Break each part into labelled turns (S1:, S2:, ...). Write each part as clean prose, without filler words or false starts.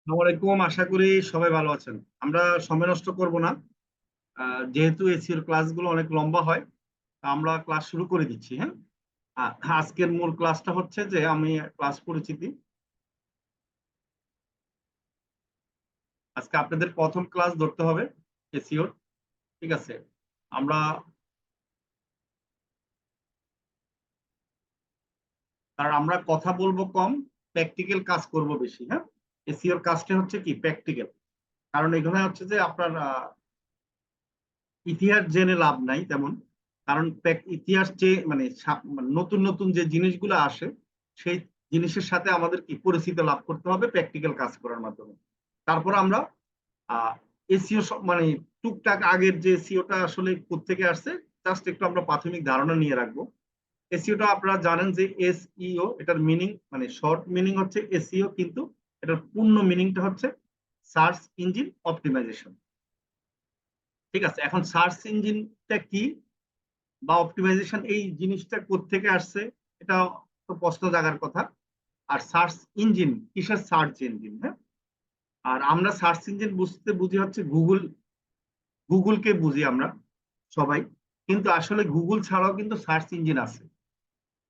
S1: আসসালামু আলাইকুম, আশা করি সবাই ভালো আছেন। আমরা সময় নষ্ট করব না। যেহেতু এসিওর ক্লাসগুলো অনেক লম্বা হয়, তা আমরা ক্লাস শুরু করে দিচ্ছি, হ্যাঁ? আজকের মূল ক্লাসটা হচ্ছে যে আমি ক্লাস পরিচিতি। আজকে আপনাদের প্রথম ক্লাস ধরতে হবে এসিওর, ঠিক আছে? আমরা আমরা কথা বলবো কম, প্র্যাকটিক্যাল কাজ করব বেশি, হ্যাঁ? এসিওর কাজটা হচ্ছে কি প্র্যাকটিক্যাল। কারণ এখানে হচ্ছে যে আপনার ইতিহাস জেনে লাভ নাই তেমন। কারণ ইতিহাস যে মানে নতুন নতুন যে জিনিসগুলো আসে সেই জিনিসের সাথে আমাদের কি পরিচিতি লাভ করতে হবে প্র্যাকটিক্যাল কাজ করার মাধ্যমে। তারপর আমরা আহ এসিও মানে টুকটাক আগের যে এসিওটা আসলে কোত্থেকে আসছে জাস্ট একটু আমরা প্রাথমিক ধারণা নিয়ে রাখবো। এসইওটা আপনারা জানেন যে এসইও এটার মিনিং মানে শর্ট মিনিং হচ্ছে এসইও, কিন্তু এটার পূর্ণ মিনিংটা হচ্ছে সার্চ ইঞ্জিন অপটিমাইজেশন। ঠিক আছে, এখন সার্চ ইঞ্জিনটা কি বা অপটিমাইজেশন এই জিনিসটা কোত্থেকে আসছে এটা তো প্রশ্ন জাগার কথা। আর সার্চ ইঞ্জিন কিসের সার্চ ইঞ্জিন, হ্যাঁ? আর আমরা সার্চ ইঞ্জিন বুঝি হচ্ছে গুগল, গুগলকে বুঝি আমরা সবাই। কিন্তু আসলে গুগল ছাড়াও কিন্তু সার্চ ইঞ্জিন আছে।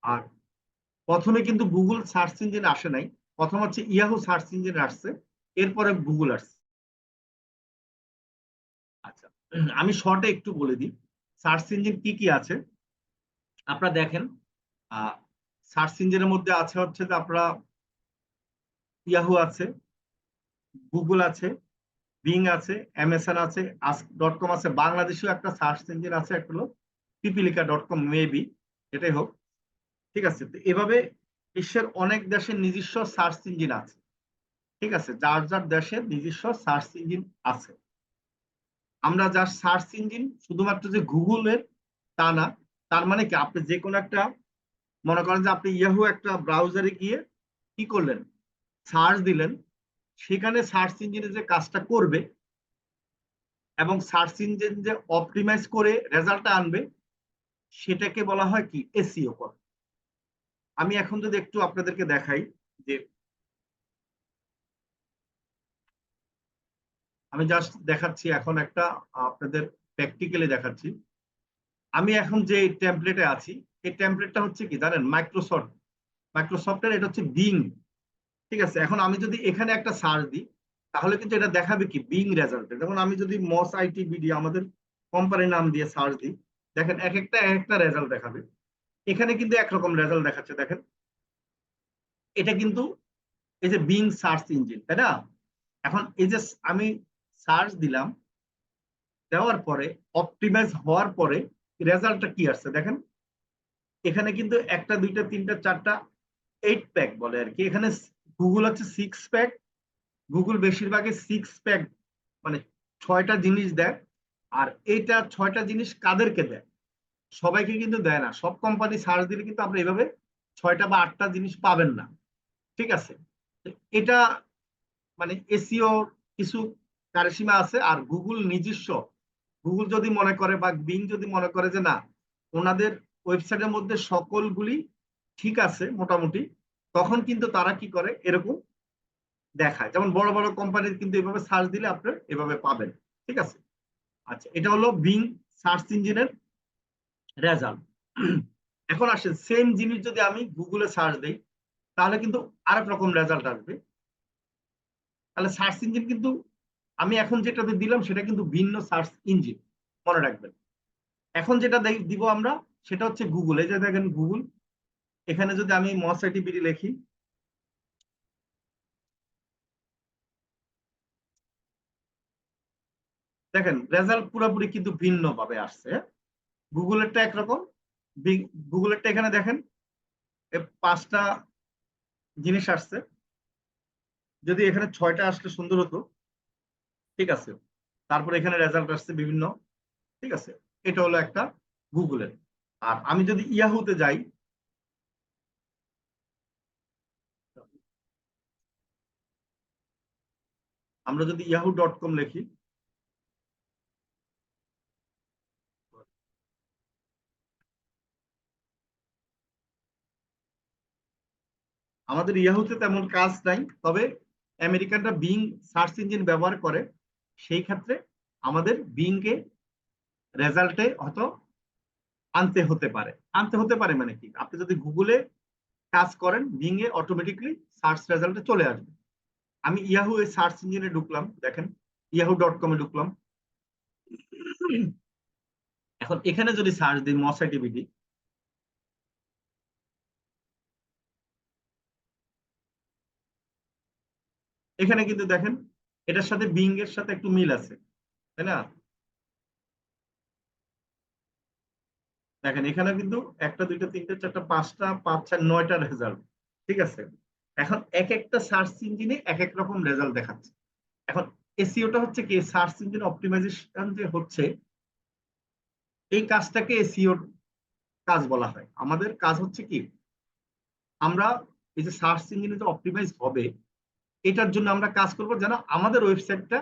S1: আর প্রথমে কিন্তু গুগল সার্চ ইঞ্জিন আসে নাই, প্রথম হচ্ছে ইয়াহু সার্চ ইঞ্জিন আসছে, এরপরে গুগল আসছে। আচ্ছা, আমি শর্টে একটু বলে দিই সার্চ ইঞ্জিন কি কি আছে। আপনারা দেখেন, সার্চ ইঞ্জিনের মধ্যে আছে হচ্ছে যে আপনারা ইয়াহু আছে, গুগল আছে, বিং আছে, অ্যামাজন আছে, আস্ক ডট কম আছে, বাংলাদেশেও একটা সার্চ ইঞ্জিন আছে, একটা হলো পিপিলিকা ডট কম, মেবি এটাই হোক। ঠিক আছে, তো এভাবে বিশ্বের অনেক দেশের নিজস্ব সার্চ ইঞ্জিন আছে। ঠিক আছে, যার যার দেশের নিজস্ব সার্চ ইঞ্জিন আছে। আমরা যার সার্চ ইঞ্জিন শুধুমাত্র যে গুগলের তা না। তার মানে কি আপনি যে কোনো একটা, মনে করেন যে আপনি ইয়াহু একটা ব্রাউজারে গিয়ে কি করলেন, সার্চ দিলেন, সেখানে সার্চ ইঞ্জিনে যে কাজটা করবে এবং সার্চ ইঞ্জিন যে অপটিমাইজ করে রেজাল্টটা আনবে সেটাকে বলা হয় কি এসইও করা। আমি এখন যদি একটু আপনাদেরকে দেখাই যে আমি জাস্ট দেখাচ্ছি এখন একটা আপনাদের প্র্যাকটিক্যালি দেখাচ্ছি। আমি এখন যে টেমপ্লেটে আছি এই টেমপ্লেটটা হচ্ছে কি জানেন, মাইক্রোসফটের এটা হচ্ছে বিং। ঠিক আছে, এখন আমি যদি এখানে একটা সার্চ দিই তাহলে কিন্তু এটা দেখাবে কি বিং রেজাল্ট। যেমন আমি যদি মস আইটি বিডি আমাদের কোম্পানির নাম দিয়ে সার্চ দিই, দেখেন এক একটা রেজাল্ট দেখাবে। এখানে কিন্তু একরকম রেজাল্ট দেখাচ্ছে, দেখেন এটা কিন্তু এই যে বিং সার্চ ইঞ্জিন, তাই না? এখন এই যে আমি সার্চ দিলাম, দেওয়ার পরে অপটিমাইজ হওয়ার পরে রেজাল্টটা কি আসছে দেখেন। এখানে কিন্তু একটা দুইটা তিনটা চারটা 8 প্যাক বলে আর কি। এখানে গুগল হচ্ছে 6 প্যাক, গুগল বেশিরভাগই 6 প্যাক মানে 6টা জিনিস দেয়। আর এইটা 6টা জিনিস কাদেরকে দেয়, সবাইকে কিন্তু দেয় না। সব কোম্পানি সার্চ দিলে কিন্তু আপনি এভাবে 6টা বা 8টা জিনিস পাবেন না। ঠিক আছে, এটা মানে এসিও কিছু কারিশমা আছে। আর গুগল নিজস্ব, গুগল যদি মনে করে বা বিং যদি মনে করে যে না ওনাদের ওয়েবসাইটের মধ্যে সকলগুলি ঠিক আছে মোটামুটি, তখন কিন্তু তারা কি করে এরকম দেখায়। যেমন বড় বড় কোম্পানির কিন্তু এভাবে সার্চ দিলে আপনি এভাবে পাবেন। ঠিক আছে, আচ্ছা এটা হলো বিং সার্চ ইঞ্জিনের রেজাল্ট। এখন আসে সেম জিনিস যদি আমি গুগলে সার্চ দিই তাহলে কিন্তু আরেক রকম রেজাল্ট আসবে। তাহলে সার্চ ইঞ্জিন কিন্তু আমি এখন যেটাতে দিলাম সেটা কিন্তু ভিন্ন সার্চ ইঞ্জিন, মনে রাখবেন। এখন যেটা দিব আমরা সেটা হচ্ছে গুগল। এই যে দেখেন গুগল, এখানে যদি আমি মস আইটিবিডি লিখি, দেখেন রেজাল্ট পুরোপুরি কিন্তু ভিন্ন ভাবে আসছে। গুগলেরটা একরকম, গুগলেরটা এখানে দেখেন 5টা জিনিস আসছে, যদি এখানে 6টা আসলে সুন্দর হতো। ঠিক আছে, তারপরে এখানে রেজাল্ট আসছে বিভিন্ন। ঠিক আছে, এটা হলো একটা গুগলের। আর আমি যদি ইয়াহুতে যাই, আমরা যদি ইয়াহু ডট কম লিখি, আমাদের ইয়াহুতে তেমন কাজ নাই, তবে আমেরিকানরা বিং সার্চ ইঞ্জিন ব্যবহার করে, সেই ক্ষেত্রে আমাদের বিং কে রেজাল্টে হয়তো আনতে হতে পারে মানে কি, আপনি যদি গুগলে কাজ করেন বিং এ অটোমেটিকলি সার্চ রেজাল্টে চলে আসবে। আমি ইয়াহু এই সার্চ ইঞ্জিনে ঢুকলাম, দেখেন yahoo.com এ ঢুকলাম। এখন এখানে যদি সার্চ দিই মস অ্যাক্টিভিটি, এখানে কিন্তু দেখেন এটার সাথে বিং এর সাথে একটু মিল আছে, তাই না? দেখেন এখানে কিন্তু একটা দুইটা তিনটা চারটা পাঁচটা পাঁচ চার নয়টা রেজাল্ট, ঠিক আছে? এখন এক একটা সার্চ ইঞ্জিনে এক এক রকম রেজাল্ট দেখাচ্ছে। এখন এসইওটা হচ্ছে কি, সার্চ ইঞ্জিন অপটিমাইজেশন যে হচ্ছে, এই কাজটাকে এসইওর কাজ বলা হয়। আমাদের কাজ হচ্ছে কি, আমরা এই যে সার্চ ইঞ্জিনে যে অপটিমাইজ হবে, এটার জন্য আমরা কাজ করব যেন আমাদের ওয়েবসাইটটা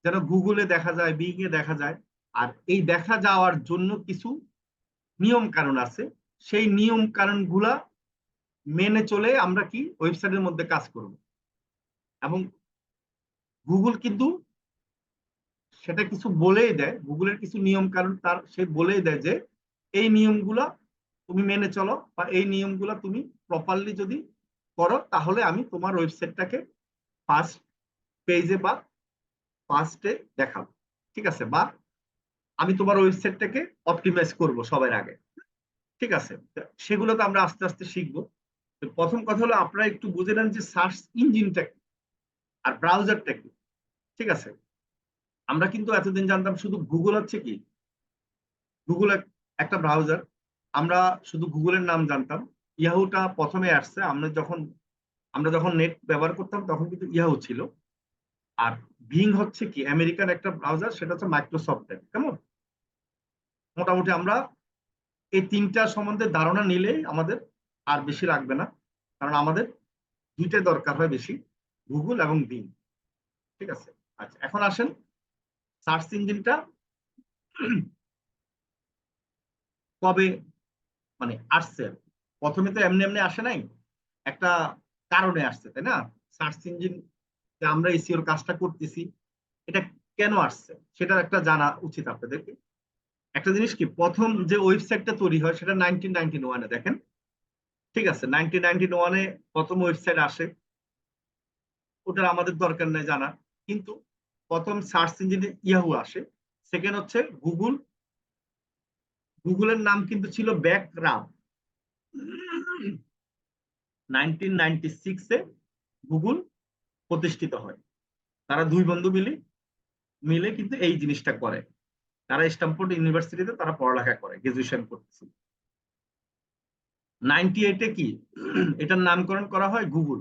S1: যেন গুগলে দেখা যায়, বিং এ দেখা যায়। আর এই দেখা যাওয়ার জন্য কিছু নিয়ম কানুন আছে, সেই নিয়ম কানুন গুলা মেনে চলে আমরা কি ওয়েবসাইটের মধ্যে কাজ করব। এবং গুগল কিন্তু সেটা কিছু বলেই দেয়, গুগলের কিছু নিয়ম কানুন তার সে বলেই দেয় যে এই নিয়মগুলা তুমি মেনে চলো, বা এই নিয়মগুলা তুমি প্রপারলি যদি করো, তাহলে আমি তোমার ওয়েবসাইটটাকে ফার্স্ট পেজে বা ফার্স্টে দেখাবো, ঠিক আছে? বা আমি তোমার ওয়েবসাইটটাকে অপটিমাইজ করব সবার আগে, ঠিক আছে? সেগুলো তো আমরা আস্তে আস্তে শিখবো। প্রথম কথা হলো আপনারা একটু বুঝে নেন যে সার্চ ইঞ্জিনটা কি আর ব্রাউজারটা কি, ঠিক আছে? আমরা কিন্তু এতদিন জানতাম শুধু গুগল হচ্ছে কি, গুগল একটা ব্রাউজার, আমরা শুধু গুগলের নাম জানতাম। ইয়াহুটা প্রথমে আসছে, আমরা যখন নেট ব্যবহার করতাম তখন কিন্তু ইয়াহু ছিল। আর বিং হচ্ছে কি আমেরিকান একটা ব্রাউজার, সেটা হচ্ছে মাইক্রোসফটের, কেমন? মোটামুটি আমরা এই তিনটা সম্বন্ধে ধারণা নিলেই আমাদের আর বেশি লাগবে না, কারণ আমাদের দুইটাই দরকার হয় বেশি, গুগল এবং বিং, ঠিক আছে? আচ্ছা, এখন আসেন সার্চ ইঞ্জিনটা কবে মানে আসছে। প্রথমে তো এমনি এমনি আসে নাই, একটা কারণে আসছে, তাই না? সার্চ ইঞ্জিন যে আমরা এসইওর কাজটা করতেছি, এটা কেন আসছে সেটা একটা জানা উচিত আপনাদেরকে। একটা জিনিস কি, প্রথম যে ওয়েবসাইটটা তৈরি হয় সেটা 1991-এ, দেখেন, ঠিক আছে? 1991-এ প্রথম ওয়েবসাইট আসে, ওটার আমাদের দরকার নেই জানা। কিন্তু প্রথম সার্চ ইঞ্জিনে ইয়াহু আসে, সেকেন্ড হচ্ছে গুগল, গুগলের নাম কিন্তু ছিল ব্যাকরাব। 1996-এ গুগল প্রতিষ্ঠিত হয়। তারা দুই বন্ধু মিলে মিলে কিন্তু এই জিনিসটা করে। তারা স্ট্যামফোর্ড ইউনিভার্সিটিতে তারা পড়ালেখা করে, গ্রাজুয়েশন করতেছিল। 98-এ কি এটার নামকরণ করা হয় গুগল।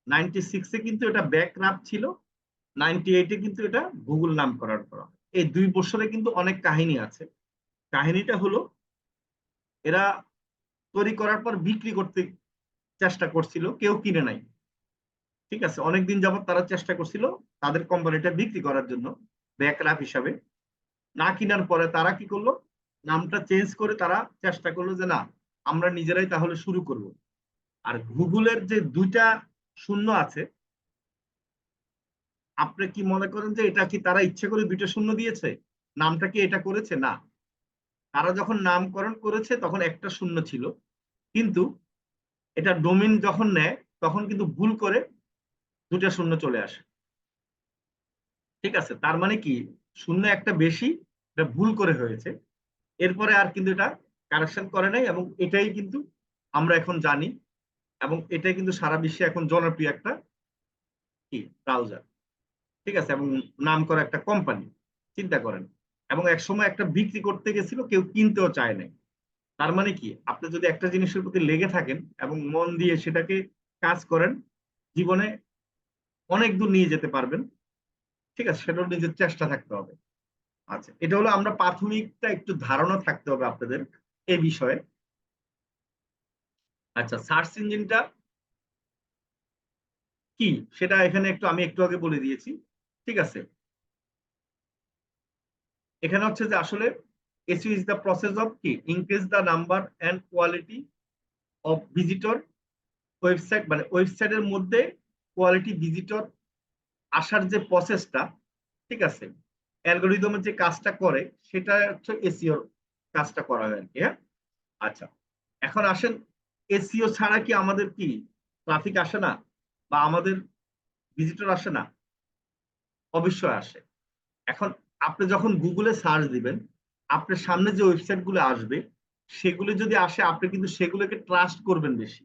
S1: 96-এ কিন্তু এটা ব্যাকরাব ছিল, 98-এ কিন্তু এটা গুগল নামকরণ করা হয়। এই 2 বছরে কিন্তু অনেক কাহিনী আছে। কাহিনীটা হলো, এরা তৈরি করার পর বিক্রি করতে চেষ্টা করছিল, কেউ কিনে নাই, ঠিক আছে? অনেকদিন যাবত তারা চেষ্টা করছিল তাদের কোম্পানিটা বিক্রি করার জন্য ব্যাকআপ হিসাবে। না কিনার পরে তারা কি করলো, নামটা চেঞ্জ করে তারা চেষ্টা করলো যে না, আমরা নিজেরাই তাহলে শুরু করব। আর গুগলের যে দুইটা শূন্য আছে, আপনি কি মনে করেন যে এটা কি তারা ইচ্ছে করে দুইটা শূন্য দিয়েছে, নামটা কি এটা করেছে? না, তারা যখন নামকরণ করেছে তখন একটা শূন্য ছিল, কিন্তু এটা ডোমেইন যখন নেয় তখন কিন্তু ভুল করে দুটা শূন্য চলে আসে, ঠিক আছে? তার মানে কি, শূন্য একটা বেশি, এটা ভুল করে হয়েছে। এরপরে আর কিন্তু এটা কারেকশন করে নাই, এবং এটাই কিন্তু আমরা এখন জানি, এবং এটাই কিন্তু সারা বিশ্বে এখন জনপ্রিয় একটা কি ব্রাউজার, ঠিক আছে? এবং নাম করা একটা কোম্পানি, চিন্তা করেন। এবং এক সময় একটা বিক্রি করতে গেছিল, কেউ কিনতেও চায় নাই। তার মানে কি, আপনি যদি একটা জিনিসের প্রতি লেগে থাকেন এবং মন দিয়ে সেটাকে কাজ করেন, জীবনে অনেক দূর নিয়ে যেতে পারবেন, ঠিক আছে? সেটাও নিজের চেষ্টা থাকতে হবে। আচ্ছা, এটা হলো আমরা প্রাথমিকটা একটু ধারণা থাকতে হবে আপনাদের এই বিষয়ে। আচ্ছা, সার্চ ইঞ্জিনটা কি সেটা এখানে আমি একটু আগে বলে দিয়েছি, ঠিক আছে? এখানে হচ্ছে যে আসলে SEO is the process of কি increase the number and quality of visitor website মানে ওয়েবসাইটের মধ্যে কোয়ালিটি ভিজিটর আসার যে প্রসেসটা, ঠিক আছে, অ্যালগোরিদমের যে কাজটা করে সেটা হচ্ছে এসইওর কাজটা করা হয় আর কি। হ্যাঁ, আচ্ছা, এখন আসেন, এসইও ছাড়া কি আমাদের কি ট্রাফিক আসে না বা আমাদের ভিজিটর আসে না? অবশ্যই আসে। এখন আপনি যখন গুগলে সার্চ দিবেন, আপনার সামনে যে ওয়েবসাইট গুলো আসবে সেগুলো যদি আসে, আপনি কিন্তু সেগুলোকে ট্রাস্ট করবেন বেশি,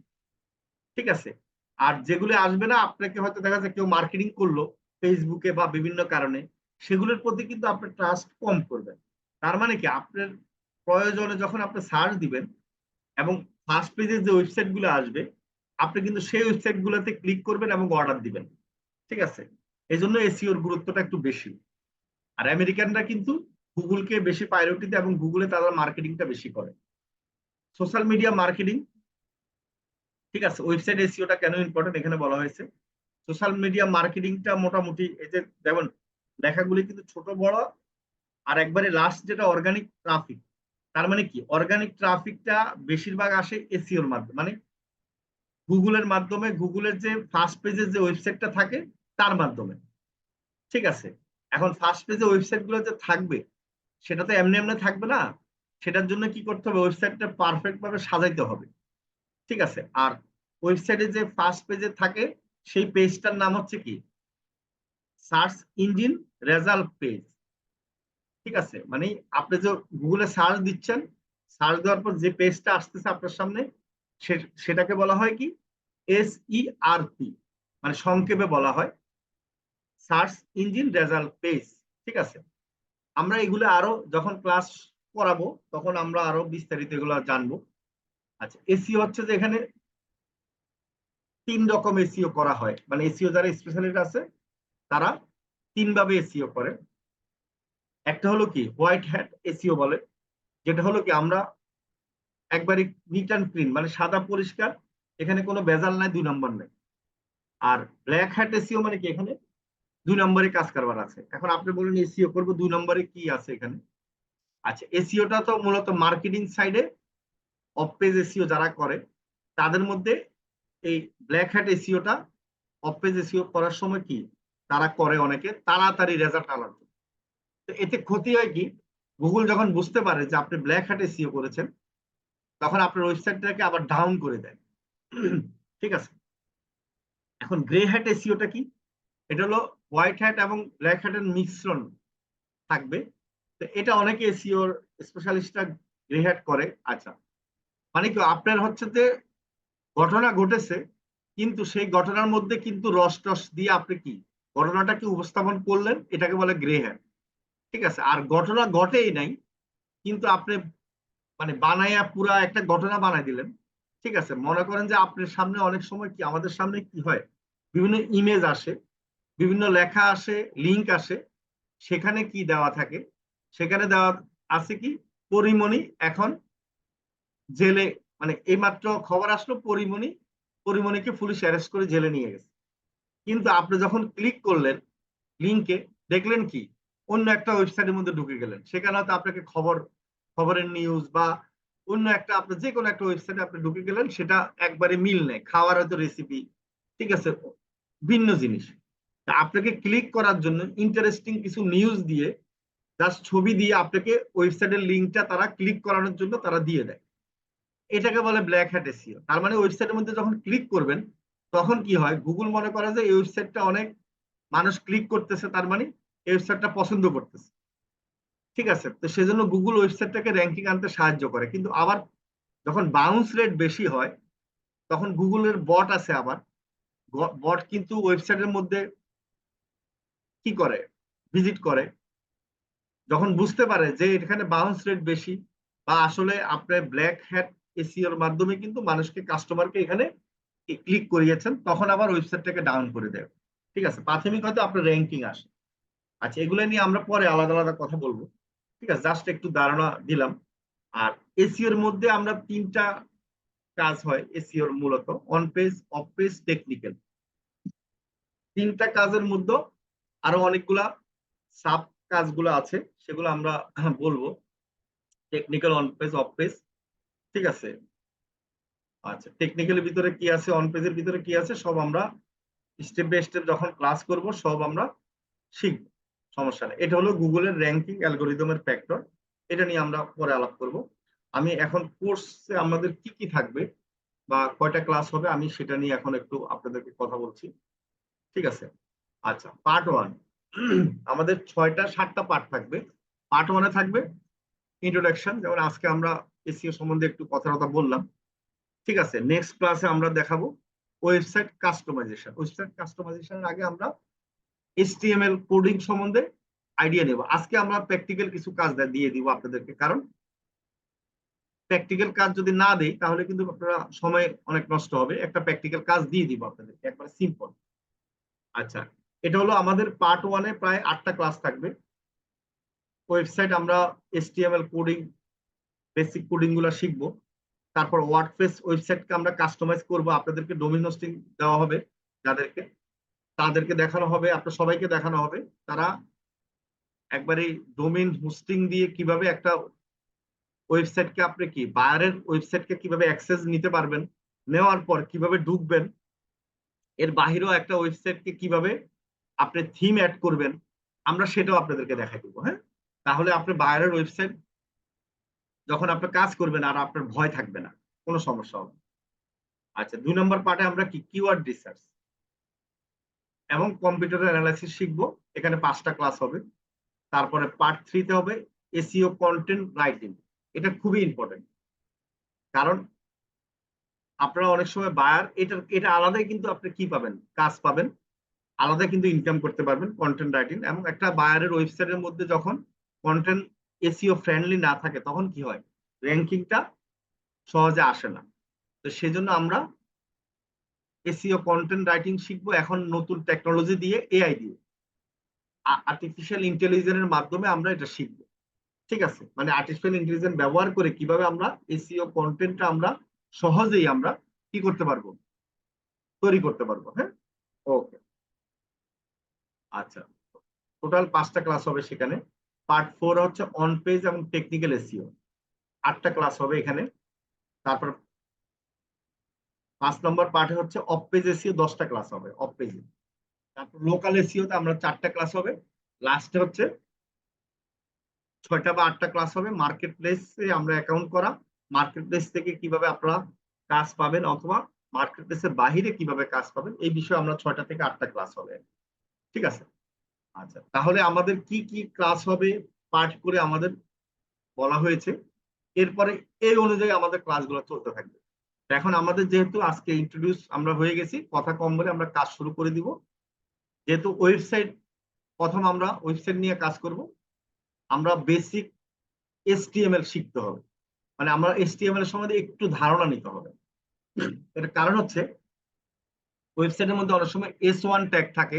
S1: ঠিক আছে। আর যেগুলো আসবে না, আপনাকে হয়তো দেখা যায় কেউ মার্কেটিং করলো ফেসবুকে বা বিভিন্ন কারণে, সেগুলোর প্রতি কিন্তু আপনি ট্রাস্ট কম করবেন। তার মানে কি, আপনার প্রয়োজনে যখন আপনি সার্চ দিবেন এবং ফার্স্ট পেজে যে ওয়েবসাইট গুলো আসবে, আপনি কিন্তু সেই ওয়েবসাইট গুলোতে ক্লিক করবেন এবং অর্ডার দিবেন, ঠিক আছে। এই জন্য এসইওর গুরুত্বটা একটু বেশি। আর আমেরিকানরা কিন্তু গুগলকে বেশি প্রায়োরিটি দেয় এবং গুগলে তারা মার্কেটিংটা বেশি করে। সোশ্যাল মিডিয়া মার্কেটিং, ঠিক আছে, ওয়েবসাইট এসইওটা কেন ইম্পর্টেন্ট এখানে বলা হয়েছে। সোশ্যাল মিডিয়া মার্কেটিংটা মোটামুটি এই যে যেমন লেখাগুলি কিন্তু ছোট বড়, আর একবারে লাস্ট যেটা অর্গানিক ট্রাফিক। তার মানে কি, অর্গানিক ট্রাফিকটা বেশিরভাগ আসে এসইওর মাধ্যমে, মানে গুগলের মাধ্যমে, গুগলের যে ফার্স্ট পেজের যে ওয়েবসাইটটা থাকে তার মাধ্যমে, ঠিক আছে। এখন ফার্স্ট পেজে ওয়েবসাইট গুলো যে থাকবে সেটা তো এমনি এমনি থাকবে না, সেটার জন্য কি করতে হবে, ওয়েবসাইটটা পারফেক্ট ভাবে সাজাইতে হবে, ঠিক আছে। আর ওয়েবসাইটে যে ফার্স্ট পেজে থাকে সেই পেজটার নাম হচ্ছে কি, সার্চ ইঞ্জিন রেজাল্ট পেজ, ঠিক আছে। মানে আপনি যে গুগলে সার্চ দিচ্ছেন, সার্চ দেওয়ার পর যে পেজটা আসতেছে আপনার সামনে, সেটাকে বলা হয় কি, এসইআরপি, মানে সংক্ষেপে বলা হয় সার্চ ইঞ্জিন রেজাল্ট পেজ, ঠিক আছে। আমরা এগুলো আরো যখন ক্লাস করাবো তখন আমরা আরো বিস্তারিত এগুলো জানবো। আচ্ছা, এসইও হচ্ছে যে এখানে 3 রকম এসইও করা হয়, মানে এসইও যারা স্পেশালিস্ট আছে তারা 3 ভাবে এসইও করে। একটা হলো কি হোয়াইট হ্যাট এসইও বলে, যেটা হলো কি আমরা একবারে নিট অ্যান্ড ক্লিন, মানে সাদা পরিষ্কার, এখানে কোনো ভেজাল নাই, 2 নম্বর নাই। আর ব্ল্যাক হ্যাট এসইও মানে কি, এখানে 2 নম্বরে কাজ কারবার আছে। এখন আপনি বলেন এসইও করবো 2 নম্বরে, কি আছে এখানে? আচ্ছা, এসইওটা তো মূলত মার্কেটিং সাইডে অফ পেজ এসইও যারা করে তাদের মধ্যে এই ব্ল্যাক হ্যাট এসইওটা, অফ পেজ এসইও করার সময় কি তারা করে অনেকে তাড়াতাড়ি রেজাল্ট আনার জন্য। তো এতে ক্ষতি হয় কি, গুগল যখন বুঝতে পারে যে আপনি ব্ল্যাক হ্যাট এসইও করেছেন, তখন আপনার ওয়েবসাইটটাকে আবার ডাউন করে দেয়, ঠিক আছে। এখন গ্রে হ্যাট এসইওটা কি, এটা হলো হোয়াইট হ্যাট এবং ব্ল্যাক হ্যাটের মিশ্রণ থাকবে। তো এটা অনেকে এসইওর স্পেশালিস্টরা গ্রে হ্যাট করে। আচ্ছা, মানে কি আপনার হচ্ছে যে ঘটনা ঘটেছে, কিন্তু সেই ঘটনার মধ্যে কিন্তু রস টস দিয়ে আপনি কি ঘটনাটাকে উপস্থাপন করলেন, এটাকে বলে গ্রে হ্যাট, ঠিক আছে। আর ঘটনা ঘটেই নাই, কিন্তু আপনি মানে বানাইয়া পুরা একটা ঘটনা বানাই দিলেন, ঠিক আছে। মনে করেন যে আপনার সামনে অনেক সময় কি, আমাদের সামনে কি হয়, বিভিন্ন ইমেজ আসে, বিভিন্ন লেখা আসে, লিঙ্ক আসে, সেখানে কি দেওয়া থাকে, সেখানে দেওয়া আছে কি, পরিমণি এখন জেলে, মানে এইমাত্র খবর আসলো পরিমণিকে পুলিশ অ্যারেস্ট করে জেলে নিয়ে গেছে। কিন্তু আপনি যখন ক্লিক করলেন লিঙ্কে, দেখলেন কি, অন্য একটা ওয়েবসাইটের মধ্যে ঢুকে গেলেন, সেখানে হয়তো আপনাকে খবরের নিউজ বা অন্য একটা, আপনি যে কোনো একটা ওয়েবসাইটে আপনি ঢুকে গেলেন, সেটা একবারে মিল নেই, খাওয়ার হয়তো রেসিপি, ঠিক আছে, ভিন্ন জিনিস। আপনাকে ক্লিক করার জন্য ইন্টারেস্টিং কিছু নিউজ দিয়ে, জাস্ট ছবি দিয়ে আপনাকে ওয়েবসাইটের লিঙ্কটা তারা ক্লিক করানোর জন্য তারা দিয়ে দেয়। এটাকে বলে ব্ল্যাক হ্যাট এসইও। তার মানে ওয়েবসাইটের মধ্যে যখন ক্লিক করবেন, তখন কি হয়, গুগল মনে করে যে এই ওয়েবসাইটটা অনেক মানুষ ক্লিক করতেছে, তার মানে এই ওয়েবসাইটটা পছন্দ করতেছে, ঠিক আছে। তো সেজন্য গুগল ওয়েবসাইটটাকে র্যাঙ্কিং আনতে সাহায্য করে। কিন্তু আবার যখন বাউন্স রেট বেশি হয়, তখন গুগলের বট আছে, আবার বট কিন্তু ওয়েবসাইটের মধ্যে কি করে, ভিজিট করে, যখন বুঝতে পারে যে এখানে বাউন্স রেট বেশি, বা আসলে আপনার ব্ল্যাক হ্যাট এসইওর মাধ্যমে কিন্তু মানুষকে, কাস্টমারকে এখানে ক্লিক করিয়েছেন, তখন আবার ওয়েবসাইটটাকে ডাউন করে দেয়, ঠিক আছে। প্রাথমিক হয়তো আপনার র্যাঙ্কিং আসে। আচ্ছা, এগুলো নিয়ে আমরা পরে আলাদা আলাদা কথা বলবো, ঠিক আছে, জাস্ট একটু ধারণা দিলাম। আর এসইওর মধ্যে আমরা 3টা কাজ হয় এসইওর, মূলত on page, of page, technical. 3টা কাজের মধ্যে আরো অনেকগুলা সাব কাজগুলো আছে, সেগুলো আমরা বলবো, technical, on page, of page, ঠিক আছে। আচ্ছা, টেকনিক্যালের ভিতরে কি আছে, অন পেজের ভিতরে কি আছে, সব আমরা স্টেপ বাই স্টেপ যখন ক্লাস করব সব আমরা শিখব, সমস্যা নেই। এটা হলো গুগলের র্যাঙ্কিং অ্যালগোরিদমের ফ্যাক্টর, এটা নিয়ে আমরা পরে আলাপ করব। আমি এখন কোর্সে আমাদের কি কি থাকবে বা কয়টা ক্লাস হবে আমি সেটা নিয়ে এখন একটু আপনাদেরকে কথা বলছি, ঠিক আছে? আচ্ছা, পার্ট ওয়ান আমাদের 6টা 7টা পার্ট থাকবে। পার্ট ওয়ানে থাকবে ইন্ট্রোডাকশন, যেমন আজকে আমরা এসইও সম্বন্ধে একটু কথা বললাম, ঠিক আছে? নেক্সট ক্লাসে আমরা দেখাবো ওয়েবসাইট কাস্টমাইজেশন। ওয়েবসাইট কাস্টমাইজেশনের আগে আমরা এইচটিএমএল কোডিং সম্বন্ধে আইডিয়া নেব। আজকে আমরা প্র্যাকটিক্যাল কিছু কাজ দিয়ে দিব আপনাদেরকে, কারণ প্র্যাকটিক্যাল কাজ যদি না দেই তাহলে কিন্তু আপনারা সময় অনেক নষ্ট হবে। একটা প্র্যাকটিক্যাল কাজ দিয়ে দিব আপনাদেরকে, একবার সিম্পল। আচ্ছা, এটা হলো আমাদের পার্ট ওয়ানে প্রায় 8টা ক্লাস থাকবে। ওয়েবসাইট আমরা এইচটিএমএল কোডিং, বেসিক কোডিং গুলো শিখবো। তারপর ওয়ার্ডপ্রেস ওয়েবসাইটকে আমরা কাস্টমাইজ করব, আপনাদেরকে ডোমেইন হোস্টিং দেওয়া হবে যাদেরকে, তাদেরকে দেখানো হবে, আপনার সবাইকে দেখানো হবে তারা একবারে ডোমেইন হোস্টিং দিয়ে কিভাবে একটা ওয়েবসাইটকে, আপনি কি বায়ারের ওয়েবসাইটকে কিভাবে অ্যাক্সেস নিতে পারবেন, নেওয়ার পর কিভাবে ঢুকবেন, এর বাহিরেও একটা ওয়েবসাইটকে কিভাবে আপনি থিম অ্যাড করবেন, আমরা সেটাও আপনাদেরকে দেখাই দেবো। হ্যাঁ, তাহলে আপনি বায়ারের ওয়েবসাইট যখন আপনি কাজ করবেন আর আপনার ভয় থাকবে না, কোনো সমস্যা হবে না। আচ্ছা, 2 নম্বর পার্টে আমরা কি কিওয়ার্ড রিসার্চ এবং কম্পিউটার অ্যানালাইসিস শিখবো, এখানে 5টা ক্লাস হবে। তারপরে পার্ট 3তে হবে এসইও কন্টেন্ট রাইটিং, এটা খুবই ইম্পর্টেন্ট, কারণ আপনারা অনেক সময় বায়ার, এটা আলাদাই কিন্তু আপনি কি পাবেন, কাজ পাবেন, আলাদা কিন্তু ইনকাম করতে পারবেন কন্টেন্ট রাইটিং। এবং একটা বায়ারের ওয়েবসাইটের মধ্যে যখন কন্টেন্ট এসইও ফ্রেন্ডলি না থাকে তখন কি হয়, র্যাঙ্কিংটা সহজে আসে না। তো সেজন্য আমরা এসইও কন্টেন্ট রাইটিং শিখবো এখন নতুন টেকনোলজি দিয়ে, এআই দিয়ে, আর্টিফিশিয়াল ইন্টেলিজেন্সের মাধ্যমে আমরা এটা শিখবো, ঠিক আছে? মানে আর্টিফিশিয়াল ইন্টেলিজেন্স ব্যবহার করে কিভাবে আমরা এসইও কন্টেন্টটা আমরা সহজেই আমরা কি করতে পারবো, তৈরি করতে পারবো। হ্যাঁ, ওকে। আচ্ছা, টোটাল 5টা ক্লাস হবে সেখানে। পার্ট 4 হচ্ছে অন পেজ এবং টেকনিক্যাল এসইও, 8টা ক্লাস হবে এখানে। তারপর 5 নম্বর পার্টে হচ্ছে অফ পেজ এসইও, 10টা ক্লাস হবে অফ পেজে। তারপর লোকাল এসইওতে আমরা 4টা ক্লাস হবে। লাস্টে হচ্ছে 6টা বা 8টা ক্লাস হবে মার্কেট প্লেসে আমরা অ্যাকাউন্ট করা, মার্কেট প্লেস থেকে কিভাবে আপনারা কাজ পাবেন অথবা মার্কেট প্লেসের বাহিরে কিভাবে কাজ পাবেন, এই বিষয়ে আমরা 6টা থেকে 8টা ক্লাস হবে, ঠিক আছে? আচ্ছা, তাহলে আমাদের কি কি ক্লাস হবে পার্ট করে আমাদের বলা হয়েছে, এরপরে এই অনুযায়ী আমাদের ক্লাসগুলো চলতে থাকবে। এখন আমাদের যেহেতু আজকে ইন্ট্রোডিউস আমরা হয়ে গেছি, কথা কম বলে আমরা কাজ শুরু করে দিব। যেহেতু ওয়েবসাইট, প্রথম আমরা ওয়েবসাইট নিয়ে কাজ করব, আমরা বেসিক এইচটিএমএল শিখতে হবে, মানে আমরা এইচটিএমএল এর সম্বন্ধে একটু ধারণা নিতে হবে। এর কারণ হচ্ছে ওয়েবসাইটের মধ্যে অনেক সময় S1 ট্যাগ থাকে,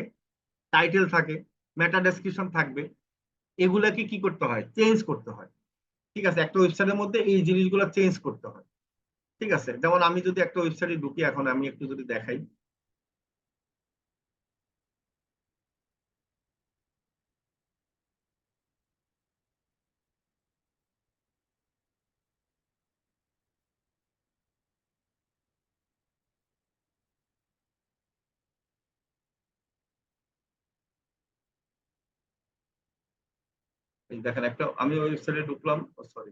S1: টাইটেল থাকে, মেটা ডেসক্রিপশন থাকবে, এগুলাকে কি করতে হয়, চেঞ্জ করতে হয়, ঠিক আছে? একটা ওয়েবসাইটের মধ্যে এই জিনিসগুলো চেঞ্জ করতে হয়, ঠিক আছে? যেমন আমি যদি একটা ওয়েবসাইটে ঢুকি, এখন আমি একটু যদি দেখাই, এই দেখেন একটা আমি ওয়েবসাইটে ঢুকলাম, সরি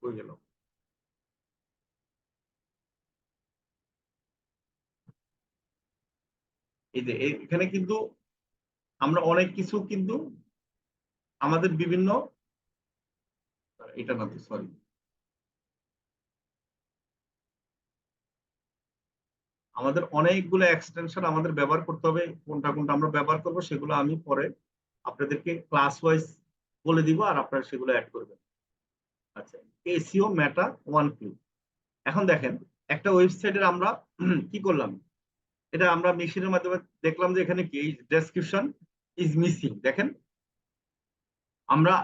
S1: হয়ে গেল। এই যে এখানে কিন্তু আমরা অনেক কিছু কিন্তু আমাদের বিভিন্ন, এটা না তো সরি, আমাদের অনেকগুলো এক্সটেনশন আমাদের ব্যবহার করতে হবে, কোনটা কোনটা আমরা ব্যবহার করব সেগুলো আমি পরে আপনাদেরকে ক্লাস ওয়াইজ বলে দিব আর আপনারা সেগুলো অ্যাড করবেন। আচ্ছা, এসইও মেটা ওয়ান ক্লিক। এখন দেখেন একটা ওয়েবসাইটের আমরা কি করলাম, এটা আমরা মেশিনের মাধ্যমে দেখলাম যে এখানে কি ডেসক্রিপশন ইজ মিসিং। দেখেন আমরা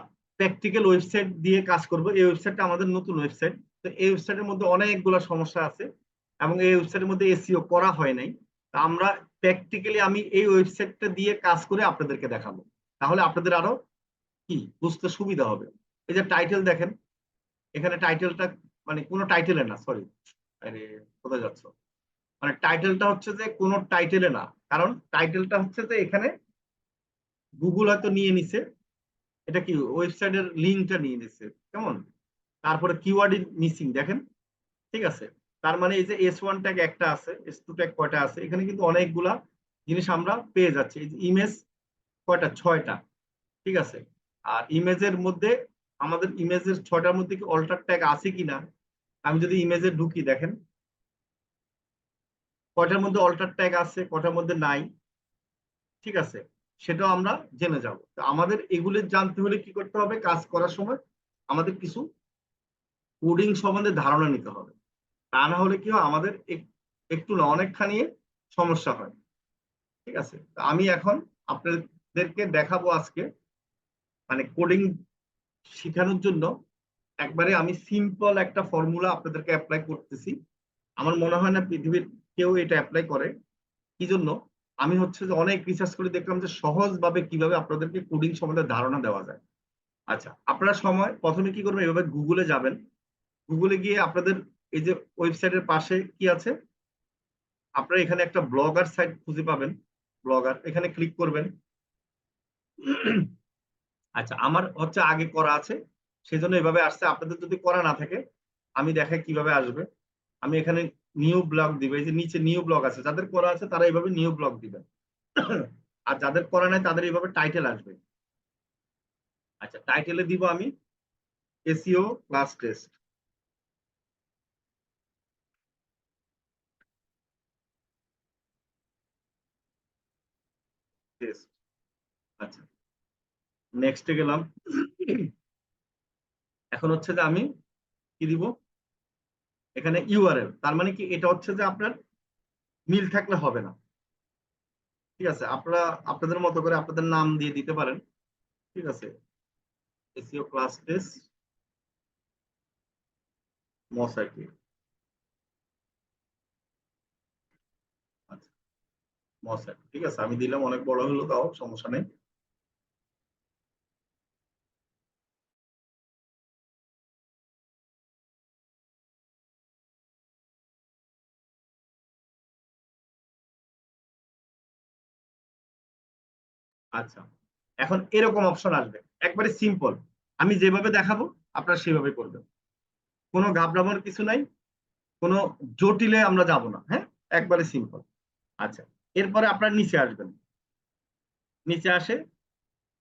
S1: প্র্যাকটিক্যাল ওয়েবসাইট দিয়ে কাজ করব, এই ওয়েবসাইটটা আমাদের নতুন ওয়েবসাইট, তো এই ওয়েবসাইটের মধ্যে অনেকগুলো সমস্যা আছে এবং এই ওয়েবসাইটের মধ্যে এসইও করা হয় নাই। তা আমরা প্র্যাকটিক্যালি আমি এই ওয়েবসাইটটা দিয়ে কাজ করে আপনাদেরকে দেখাবো, তাহলে আপনাদের আরো কি বুঝতে সুবিধা হবে। এই যে টাইটেল দেখেন, এখানে টাইটেলটা মানে কোনো টাইটেলে না, সরি, আরে কোথায় যাচ্ছ, মানে টাইটেলটা হচ্ছে যে কোনো টাইটেলে না, কারণ টাইটেলটা হচ্ছে যে এখানে গুগল হয়তো নিয়ে নিছে, এটা কি ওয়েবসাইটের লিঙ্কটা নিয়ে নিছে, কেমন, তারপরে কিওয়ার্ড মিসিং দেখেন, ঠিক আছে, তার মানে এই যে S1 ট্যাগ একটা আছে, S2 ট্যাগ কয়টা আছে, এখানে কিন্তু অনেকগুলা জিনিস আমরা পেয়ে যাচ্ছি। এই যে ইমেজ কয়টা, 6টা, ঠিক আছে, আর ইমেজের মধ্যে আমাদের ইমেজের 6টার মধ্যে কি অল্টার ট্যাগ আছে কিনা, আমি যদি ইমেজে ঢুকি দেখেন কয়টার মধ্যে অল্টার ট্যাগ আছে, কয়টার মধ্যে নাই, ঠিক আছে, সেটাও আমরা জেনে যাব। তো আমাদের এগুলো জানতে হলে কি করতে হবে, কাজ করার সময় আমাদের কিছু কোডিং সম্বন্ধে ধারণা নিতে হবে, তা না হলে কি হয় আমাদের একটু না অনেকখানি সমস্যা হয়, ঠিক আছে। তো আমি এখন আপনাদেরকে দেখাবো আজকে, মানে কোডিং শেখানোর জন্য একবারে আমি সিম্পল একটা ফর্মুলা আপনাদেরকে অ্যাপ্লাই করতেছি। আমার মনে হয় না পৃথিবীর কেউ এটা অ্যাপ্লাই করে। কি জন্য, আমি হচ্ছে যে অনেক রিসার্চ করে দেখলাম যে সহজভাবে কিভাবে আপনাদেরকে কোডিং সম্বন্ধে ধারণা দেওয়া যায়। আচ্ছা, আপনারা সময় প্রথমে কি করবেন, এভাবে গুগলে যাবেন, গুগলে গিয়ে আপনাদের এই যে ওয়েবসাইটের পাশে কি আছে, আপনারা এখানে একটা ব্লগার সাইট খুঁজে পাবেন, ব্লগার, এখানে ক্লিক করবেন। আচ্ছা, আমার হচ্ছে আগে করা আছে, সেজন্য এভাবে আসছে, আপনাদের যদি করা না থাকে আমি দেখাই কিভাবে আসবে। আমি এখানে নিউ ব্লগ দিব, এই যে নিচে নিউ ব্লগ আছে, যাদের করা আছে তারা এইভাবে নিউ ব্লগ দিবেন, আর যাদের করা নাই তাদের এইভাবে টাইটেল আসবে। আচ্ছা, টাইটেলে দিব আমি এসইও ক্লাস টেস্ট, টেস্ট। আচ্ছা, নেক্সটে গেলাম। এখন হচ্ছে যে আমি কি দিব, এখানে ইউআরএল, তার মানে কি এটা হচ্ছে যে আপনার মিল থাকলে হবে না, ঠিক আছে, আপনারা আপনাদের মতো করে আপনাদের নাম দিয়ে দিতে পারেন, ঠিক আছে, এসইও ক্লাস টেস্ট মসাইটি। আচ্ছা, মসাইটি, ঠিক আছে, আমি দিলাম, অনেক বড় হলো তাও সমস্যা নেই। আচ্ছা, এখন এরকম অপশন আসবে, একবারে সিম্পল, আমি যেভাবে দেখাবো আপনারা সেভাবে করবেন, কোনো ঘাবড়াবার কিছু নাই, কোনো জটিলে আমরা যাব না, হ্যাঁ, একবারে সিম্পল। আচ্ছা, এরপরে আপনারা নিচে আসবেন, নিচে আসে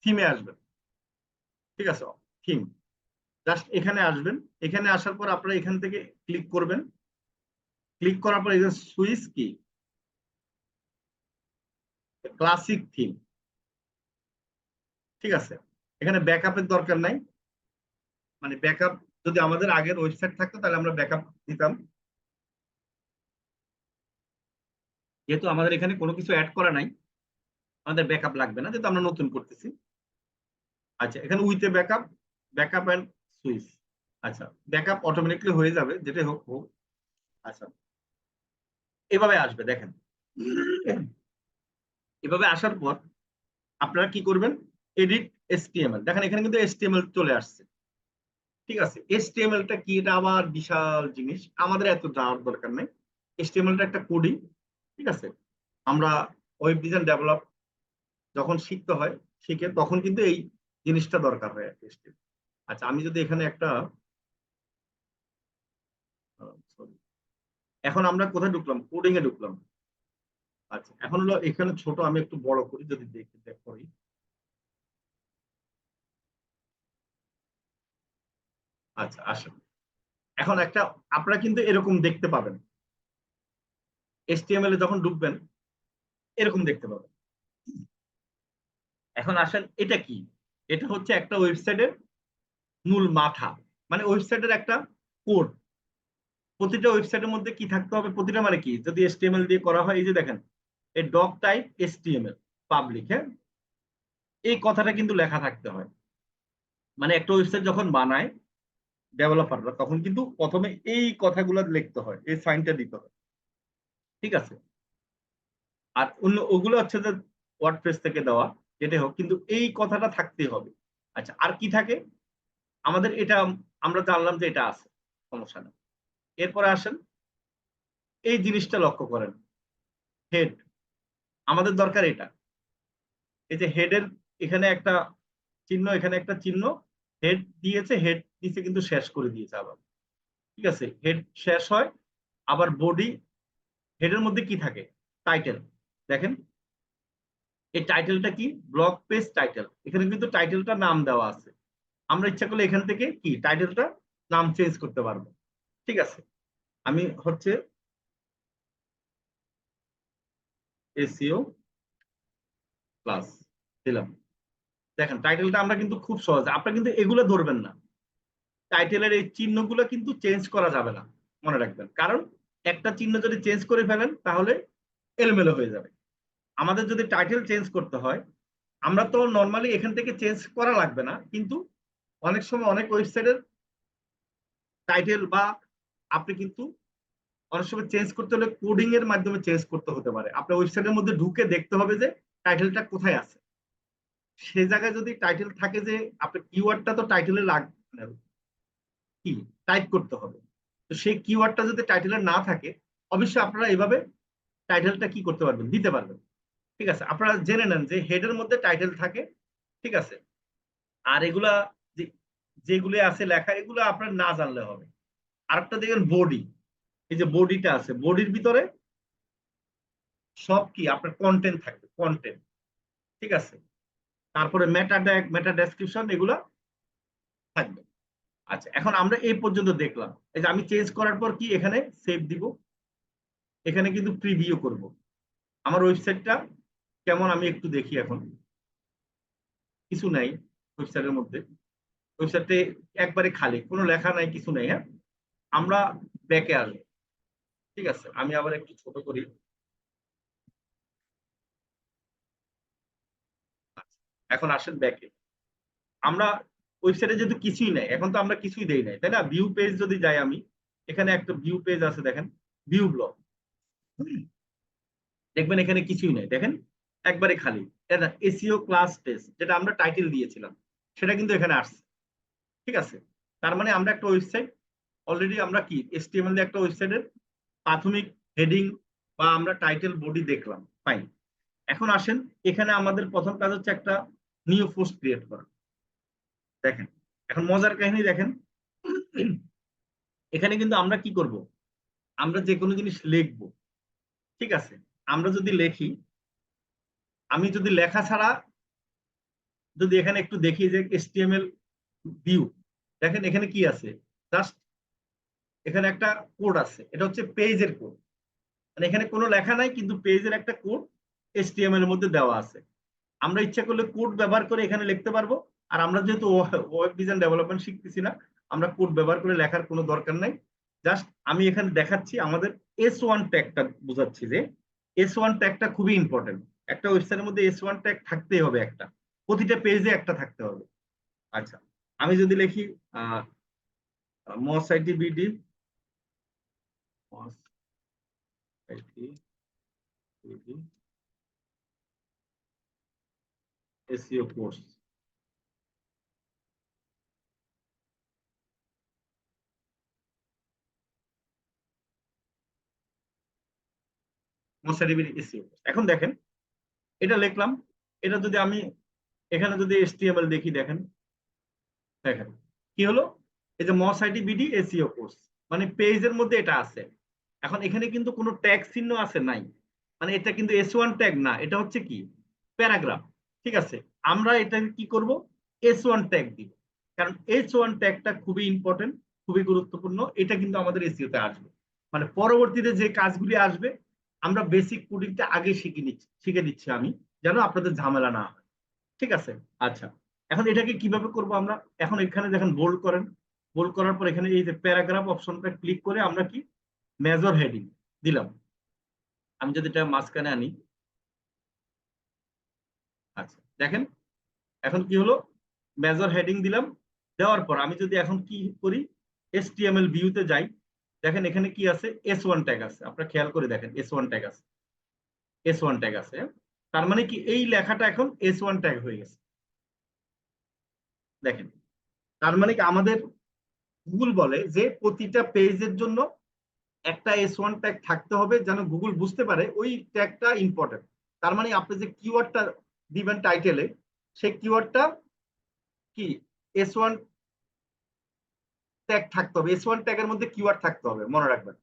S1: থিমে আসবেন, ঠিক আছে, থিম, জাস্ট এখানে আসবেন, এখানে আসার পর আপনারা এখান থেকে ক্লিক করবেন, ক্লিক করার পর এই যে সুইচ কি ক্লাসিক থিম, ঠিক আছে, এখানে ব্যাকআপের দরকার নাই, মানে ব্যাকআপ যদি আমাদের আগের ওয়েবসাইট থাকতো তাহলে আমরা ব্যাকআপ দিতাম, যেহেতু আমাদের এখানে কোনো কিছু অ্যাড করা নাই আমাদের ব্যাকআপ লাগবে না, যেহেতু আমরা নতুন করতেছি। আচ্ছা, এখানে with backup, backup and switch, আচ্ছা, ব্যাকআপ অটোমেটিকলি হয়ে যাবে, যেটাই হোক হোক। আচ্ছা, এভাবে আসবে দেখেন, এভাবে আসার পর আপনারা কি করবেন, এডিট এসটিএমএল, দেখেন এখানে কিন্তু এসটিএমএল চলে আসছে, ঠিক আছে, এসটিএমএলটা কি, এটা আবার বিশাল জিনিস, আমাদের এত জানার দরকার নেই। এসটিএমএলটা একটা কোডিং, ঠিক আছে, আমরা ওয়েব ডিজাইন ডেভেলপ যখন শিখতে হয়, শিখে তখন কিন্তু এই জিনিসটা দরকার হয় আর কি। আচ্ছা, আমি যদি এখানে একটা sorry, এখন আমরা কোথায় ঢুকলাম, কোডিং এ ঢুকলাম। আচ্ছা, এখন হলো এখানে ছোট, আমি একটু বড় করি, যদি দেখি দেখ করি। আচ্ছা, আসেন, এখন একটা আপনারা কিন্তু এরকম দেখতে পাবেন, এইচটিএমএল এ যখন ঢুকবেন এরকম দেখতে পাবেন। এখন আসেন, এটা কি, এটা হচ্ছে একটা ওয়েবসাইটের মূল মাথা, মানে ওয়েবসাইটের একটা কোড, প্রতিটা ওয়েবসাইটের মধ্যে কি থাকতে হবে, প্রতিটা মানে কি, যদি এইচটিএমএল দিয়ে করা হয়, এই যে দেখেন এই ডক টাইপ এইচটিএমএল পাবলিক, হ্যাঁ, এই কথাটা কিন্তু লেখা থাকতে হয়, মানে একটা ওয়েবসাইট যখন বানায় ডেভেলপাররা তখন কিন্তু প্রথমে এই কথাগুলো লিখতে হয়, এই সাইনটা দিতে হয়, ঠিক আছে, আর অন্য ওগুলো হচ্ছে যে ওয়ার্ডপ্রেস থেকে দেওয়া, যেটা হোক, কিন্তু এই কথাটা থাকতেই হবে। আচ্ছা, আর কি থাকে আমাদের, এটা আমরা জানলাম যে এটা আছে, সমস্যা নেই। এরপরে আসেন এই জিনিসটা লক্ষ্য করেন, হেড। আমাদের দরকার এটা, এই যে হেডের এখানে একটা চিহ্ন, এখানে একটা চিহ্ন, হেড দিয়েছে, হেড নিচে কিন্তু শেষ করে দিয়েছে আবার। ঠিক আছে, হেড শেষ হয়, আবার বডি। হেডের মধ্যে কি থাকে? টাইটেল। দেখেন এই টাইটেলটা কি? Blog page title. এখানে কিন্তু টাইটেলটা নাম দেওয়া আছে। আমরা ইচ্ছা করলে এখান থেকে কি টাইটেলটা নাম চেঞ্জ করতে পারবো। ঠিক আছে, আমি হচ্ছে এসইও প্লাস দিলাম। দেখেন টাইটেলটা আমরা কিন্তু খুব সহজ, আপনারা কিন্তু এগুলো ধরবেন না। টাইটেলের এই চিহ্নগুলো কিন্তু চেঞ্জ করা যাবে না, মনে রাখবেন। কারণ একটা চিহ্ন যদি চেঞ্জ করে ফেলেন তাহলে এলোমেলো হয়ে যাবে। আমাদের যদি টাইটেল চেঞ্জ করতে হয়, আমরা তো নর্মালি এখান থেকে চেঞ্জ করা লাগবে না, কিন্তু অনেক সময় অনেক ওয়েবসাইটের টাইটেল বা আপনি কিন্তু অনেক সময় চেঞ্জ করতে হলে কোডিং এর মাধ্যমে চেঞ্জ করতে হতে পারে। আপনার ওয়েবসাইটের মধ্যে ঢুকে দেখতে হবে যে টাইটেলটা কোথায় আছে। সেই জায়গায় যদি টাইটেল থাকে, যে আপনার কিওয়ার্ডটা তো টাইটেলে কি টাইপ করতে হবে, তো সেই কিওয়ার্ডটা যদি টাইটেলে না থাকে, অবশ্যই আপনারা এইভাবে টাইটেলটা কি করতে পারবেন, দিতে পারবেন। ঠিক আছে, আপনারা জেনে নেন যে হেডের মধ্যে টাইটেল থাকে। ঠিক আছে, আর এগুলা যেগুলো আছে লেখা, এগুলো আপনার না জানলে হবে। আরেকটা দেখবেন বডি, এই যে বডিটা আছে, বডির ভিতরে সব কি আপনার কন্টেন্ট থাকবে, কন্টেন্ট। ঠিক আছে, তারপরে মেটা ট্যাগ, মেটা ডেসক্রিপশন, এগুলো থাকবে। আচ্ছা, এখন আমরা এই পর্যন্ত দেখলাম। এই যে আমি চেঞ্জ করার পর কি এখানে সেভ দিব, এখানে কিন্তু প্রিভিউ করব। আমার ওয়েবসাইটটা কেমন আমি একটু দেখি। এখন কিছু নাই ওয়েবসাইটের মধ্যে, ওয়েবসাইটে একবারে খালি, কোনো লেখা নাই, কিছু নাই। হ্যাঁ, আমরা ব্যাকে আসবো। ঠিক আছে, আমি আবার একটু ছোট করি। এখন আসেন ব্যাকে। আমরা ওয়েবসাইটে যেহেতু কিছুই নাই, এখন তো আমরা কিছুই দেই নাই, তাই না? ভিউ পেজ যদি যাই আমি, এখানে একটা ভিউ পেজ আছে, দেখেন ভিউ ব্লগ, দেখবেন এখানে কিছুই নাই, দেখেন একবারে খালি। এসইও ক্লাস টেস্ট, যেটা আমরা টাইটেল দিয়েছিলাম, সেটা কিন্তু এখানে আসছে। ঠিক আছে, তার মানে আমরা একটা ওয়েবসাইট অলরেডি আমরা কি এচটিএমএল দিয়ে একটা ওয়েবসাইটের প্রাথমিক হেডিং বা আমরা টাইটেল বডি দেখলাম, ফাইন। এখন আসেন, এখানে আমাদের প্রথম কাজ হচ্ছে একটা নিউ পোস্ট ক্রিয়েট করা। দেখেন এখন মজার কাহিনী দেখেন, এখানে কিন্তু আমরা কি করব, আমরা যে কোনো জিনিস লিখবো। ঠিক আছে, আমরা যদি লেখি, আমি যদি লেখা ছাড়া যদি এখানে একটু দেখি যে এইচটিএমএল ভিউ, দেখেন এখানে কি আছে, জাস্ট এখানে একটা কোড আছে, এটা হচ্ছে পেজের কোড। মানে এখানে কোনো লেখা নাই, কিন্তু পেজের একটা কোড এইচটিএমএল এর মধ্যে দেওয়া আছে। আমরা ইচ্ছা করলে কোড ব্যবহার করে এখানে লিখতে পারবো। আর আমরা যেহেতু ওয়েব ডিজাইন ডেভেলপমেন্ট শিখতেছি না, আমরা কোড ব্যবহার করে লেখার কোনো দরকার নাই। জাস্ট আমি এখানে দেখাচ্ছি, আমাদের S1 ট্যাগটা বোঝাচ্ছি যে S1 ট্যাগটা খুবই ইম্পর্টেন্ট। একটা ওয়েবসাইটের মধ্যে S1 ট্যাগ থাকতেই হবে, একটা প্রতিটা পেজে একটা থাকতে হবে। আচ্ছা, আমি যদি লিখি Moz IT BD, Moz IT BD SEO course, Moz IT BD SEO course. এখন দেখেন এটা লিখলাম, এটা যদি আমি এখানে যদি এইচটিএমএল দেখি, দেখেন দেখেন কি হলো, এই যে মস আইটি বিডি এসইও কোর্স, মানে পেজের মধ্যে এটা আছে। এখন এখানে কিন্তু কোনো ট্যাগ চিহ্ন আছে নাই, মানে এটা কিন্তু S1 ট্যাগ না, এটা হচ্ছে কি প্যারাগ্রাফ। ঠিক আছে, আমরা এটাকে কি করব, S1 ট্যাগ দিব। কারণ S1 ট্যাগটা খুবই ইম্পর্টেন্ট, খুবই গুরুত্বপূর্ণ। এটা কিন্তু আমাদের এসইওতে আসবে, মানে পরবর্তীতে যে কাজগুলি আসবে আমরা বেসিক কোডিংটা আগে শিখে দিচ্ছি আমি, যেন আপনাদের ঝামেলা না হয়। ঠিক আছে, আচ্ছা এখন এটাকে কিভাবে করব আমরা? এখন এখানে দেখেন বোল্ড করেন, বোল্ড করার পর এখানে এই যে প্যারাগ্রাফ অপশনটা ক্লিক করে আমরা কি মেজর হেডিং দিলাম। আমি যদি এটা মাঝখানে আনি, আচ্ছা দেখেন এখন কি হলো, মেজর হেডিং দিলাম। দেওয়ার পর আমি যদি এখন কি করি, এইচটিএমএল ভিউতে যাই, দেখেন এখানে কি আছে, S1 ট্যাগ আছে। আপনারা খেয়াল করে দেখেন S1 ট্যাগ আছে, S1 ট্যাগ আছে। তার মানে কি এই লেখাটা এখন S1 ট্যাগ হয়ে গেছে। দেখেন তার মানে কি আমাদের গুগল বলে যে প্রতিটা পেজের জন্য একটা S1 ট্যাগ থাকতে হবে, যেন গুগল বুঝতে পারে ওই ট্যাগটা ইম্পর্টেন্ট। তার মানে আপনি যে কিওয়ার্ডটা দিবেন টাইটেলে, সেই কিওয়ার্ডটা কি S1 ট্যাগ থাকতে হবে, S1 ট্যাগের মধ্যে কিওয়ার্ড থাকতে হবে, মনে রাখবেন।